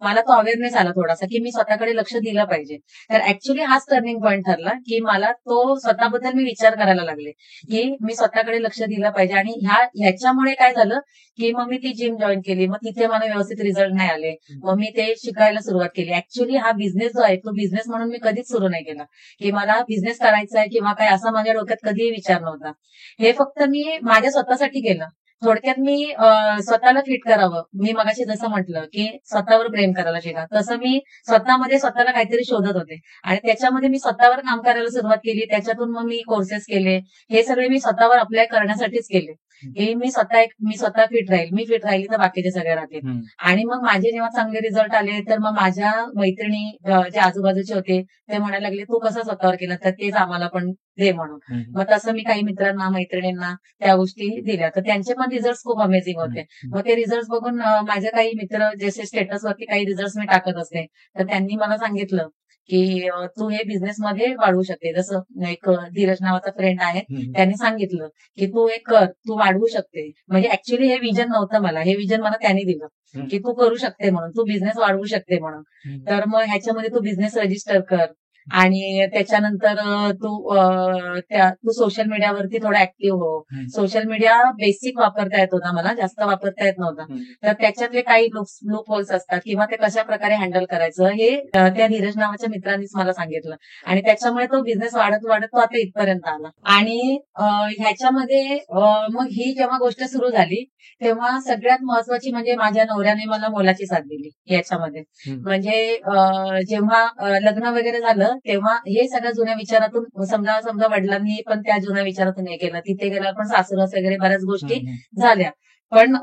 मला तो अवेअरनेस आला थोडासा की मी स्वतःकडे लक्ष दिलं पाहिजे. तर ऍक्च्युली हाच टर्निंग पॉइंट ठरला की मला तो स्वतःबद्दल मी विचार करायला लागले की मी स्वतःकडे लक्ष दिलं पाहिजे. आणि ह्याच्यामुळे काय झालं की मग मी ती जिम जॉईन केली. मग तिथे मला व्यवस्थित रिझल्ट नाही आले. मग मी ते शिकायला सुरुवात केली. ऍक्च्युली हा बिझनेस जो आहे तो बिझनेस म्हणून मी कधीच सुरू नाही केला की मला बिझनेस करायचा आहे किंवा काय असा माझ्या डोक्यात कधीही विचार नव्हता. हे फक्त मी माझ्या स्वतःसाठी केलं. थोडक्यात मी स्वतःला फिट करावं. मी मगाशी जसं म्हटलं की स्वतःवर प्रेम करायला शिका, तसं मी स्वतःमध्ये स्वतःला काहीतरी शोधत होते आणि त्याच्यामध्ये मी स्वतःवर काम करायला सुरुवात केली. त्याच्यातून मग मी कोर्सेस केले. हे सगळे मी स्वतःवर अप्लाय करण्यासाठीच केले की मी स्वतः फिट राहील. मी फिट राहिली तर बाकीचे सगळे राहतील. आणि मग माझे जेव्हा चांगले रिझल्ट आले तर मग माझ्या मैत्रिणी जे आजूबाजूचे होते ते म्हणायला लागले तू कसं स्वतःवर केलं, तर तेच आम्हाला पण दे म्हणून. मग तसं मी काही मित्रांना, मैत्रिणींना त्या गोष्टी दिल्या. तर त्यांचे पण रिझल्ट खूप अमेझिंग होते. मग ते रिझल्ट बघून माझे काही मित्र जसे स्टेटसवरती काही रिझल्ट मी टाकत असते तर त्यांनी मला सांगितलं की तू हे बिझनेसमध्ये वाढवू शकते. जसं एक धीरज नावाचा फ्रेंड आहे, त्यांनी सांगितलं की तू हे कर, तू वाढवू शकते. म्हणजे ऍक्च्युली हे विजन नव्हतं मला, हे विजन मला त्यांनी दिलं की तू करू शकते म्हणून, तू बिझनेस वाढवू शकते म्हणून. तर मग ह्याच्यामध्ये तू बिझनेस रजिस्टर कर आणि त्याच्यानंतर तू सोशल मीडियावरती थोडा ऍक्टिव्ह हो. सोशल मीडिया बेसिक वापरता येत होता मला, जास्त वापरता येत नव्हता. तर त्याच्यातले काही लूप होल्स असतात किंवा ते कशा प्रकारे हँडल करायचं हे त्या धीरज नावाच्या मित्रांनीच मला सांगितलं आणि त्याच्यामुळे तो बिझनेस वाढत वाढत तो आता इथपर्यंत आला. आणि ह्याच्यामध्ये मग ही जेव्हा गोष्ट सुरू झाली तेव्हा सगळ्यात महत्वाची म्हणजे माझ्या नवऱ्याने मला मोलाची साथ दिली याच्यामध्ये. म्हणजे जेव्हा लग्न वगैरे झालं तेव्हा हे सगळ्या जुन्या विचारातून समजा वडिलांनी पण त्या जुन्या विचारातून हे केलं. तिथे गेल्यावर पण सासूरस वगैरे बऱ्याच गोष्टी झाल्या. पण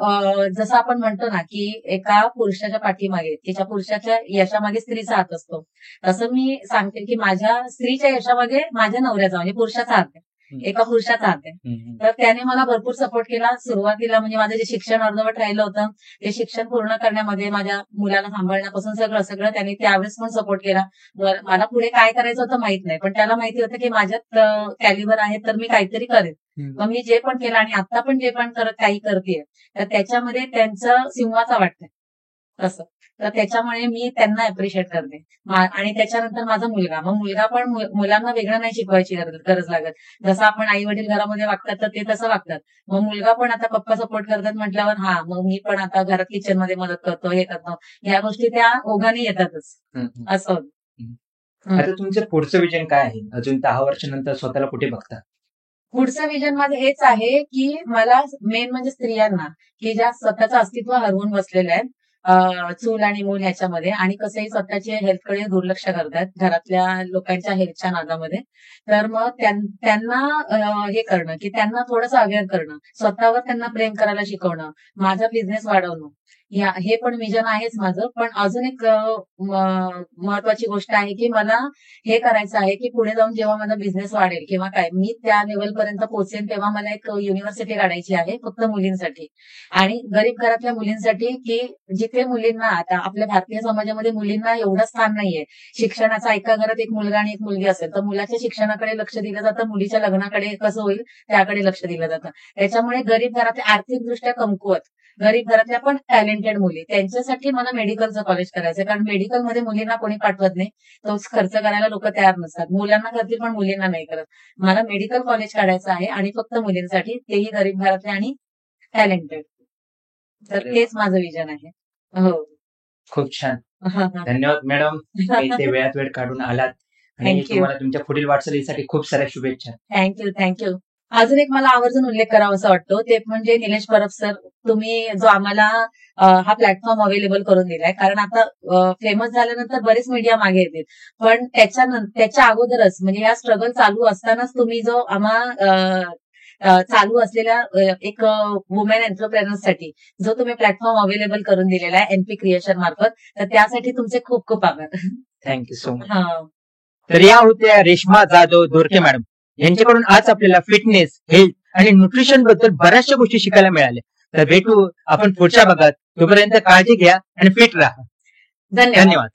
जसं आपण म्हणतो ना की एका पुरुषाच्या पाठीमागे तिच्या पुरुषाच्या यशामागे स्त्रीचा हात असतो, तसं मी सांगते की माझ्या स्त्रीच्या यशामागे माझ्या नवऱ्याचा म्हणजे पुरुषाचा हात आहे, एका पुरुषाचा हात आहे. तर त्याने मला भरपूर सपोर्ट केला. सुरुवातीला म्हणजे माझं जे शिक्षण अर्धवट राहिलं होतं ते शिक्षण पूर्ण करण्यामध्ये, माझ्या मुलाला सांभाळण्यापासून सगळं त्याने त्यावेळेस पण सपोर्ट केला. मला पुढे काय करायचं होतं माहित नाही, पण त्याला माहिती होतं की माझ्यात कॅलिबर आहे तर मी काहीतरी करेन. मग मी जे पण केलं आणि आता पण जे पण काही करतेय तर त्याच्यामध्ये त्यांचं सिंहाचा वाटतंय तसं. तर त्याच्यामुळे मी त्यांना अप्रिशिएट करते. आणि त्याच्यानंतर माझा मुलगा, मग मुलगा पण मुलांना वेगळं नाही शिकवायची गरज लागत. जसं आपण आई वडील घरामध्ये वागतात तर ते तसं वागतात. मग मुलगा पण आता पप्पा सपोर्ट करतात म्हटल्यावर मग मी पण आता घरात किचन मध्ये मदत करतो, हे करतो. या गोष्टी त्या ओघाने येतातच असं होतं. आता तुमचं पुढचं विजन काय आहे? अजून 10 वर्षानंतर स्वतःला कुठे बघता? पुढचं विजन माझं हेच आहे की मला मेन म्हणजे स्त्रियांना की ज्या स्वतःचं अस्तित्व हरवून बसलेल्या आहेत चूल आणि मूल ह्याच्यामध्ये आणि कसंही स्वतःच्या हेल्थकडे दुर्लक्ष करतात घरातल्या लोकांच्या हेल्थच्या नादामध्ये. तर मग त्यांना हे करणं की त्यांना थोडंसं अवेअर करणं, स्वतःवर त्यांना प्रेम करायला शिकवणं, माझा बिझनेस वाढवणं, हे पण विजन आहेच माझं. पण अजून एक महत्वाची गोष्ट आहे की मला हे करायचं आहे की पुढे जाऊन जेव्हा माझा बिझनेस वाढेल किंवा काय मी त्या लेवलपर्यंत पोहोचेन तेव्हा मला एक युनिव्हर्सिटी काढायची आहे फक्त मुलींसाठी आणि गरीब घरातल्या मुलींसाठी, की जिथे मुलींना आता आपल्या भारतीय समाजामध्ये मुलींना एवढं स्थान नाहीये. शिक्षणाचा एका घरात एक मुलगा आणि एक मुलगी असेल तर मुलाच्या शिक्षणाकडे लक्ष दिलं जातं, मुलीच्या लग्नाकडे कसं होईल त्याकडे लक्ष दिलं जातं. त्याच्यामुळे गरीब घरातल्या आर्थिकदृष्ट्या कमकुवत गरीब घरातल्या पण टॅलेंटेड मुली त्यांच्यासाठी मला मेडिकलचं कॉलेज करायचं, कारण मेडिकलमध्ये मुलींना कोणी पाठवत नाही, तोच खर्च करायला लोक तयार नसतात. मुलांना करतील पण मुलींना नाही करत. मला मेडिकल कॉलेज काढायचं आहे आणि फक्त मुलींसाठी, तेही गरीब घरातले आणि टॅलेंटेड. तर तेच माझं विजन आहे. हो, खूप छान. धन्यवाद मॅडम, इथे वेळात वेळ काढून आलात आणि तुम्हाला तुमच्या पुढील वाटचालीसाठी खूप साऱ्या शुभेच्छा. थँक्यू. अजून एक मला आवर्जून उल्लेख करावा असं वाटतो, ते म्हणजे निलेश परब सर, तुम्ही जो आम्हाला हा प्लॅटफॉर्म अवेलेबल करून दिलाय. कारण आता फेमस झाल्यानंतर बरेच मीडिया मागे येतील, पण त्याच्या अगोदरच म्हणजे या स्ट्रगल चालू असतानाच तुम्ही जो चालू असलेल्या एक वुमेन एंटरप्रेनर्ससाठी जो तुम्ही प्लॅटफॉर्म अवेलेबल करून दिलेला आहे एनपी क्रिएशन मार्फत, तर त्यासाठी तुमचे खूप खूप आभार. Thank you so much. तर या होत्या रेश्मा जाधव दोरके मॅडम. यांच्याकडून आज आपल्याला फिटनेस, हेल्थ आणि न्यूट्रिशन बद्दल बऱ्याचशा गोष्टी शिकायला मिळाल्या. तर भेटू आपण पुढच्या भागात. तोपर्यंत काळजी घ्या आणि फिट राहा. धन्यवाद.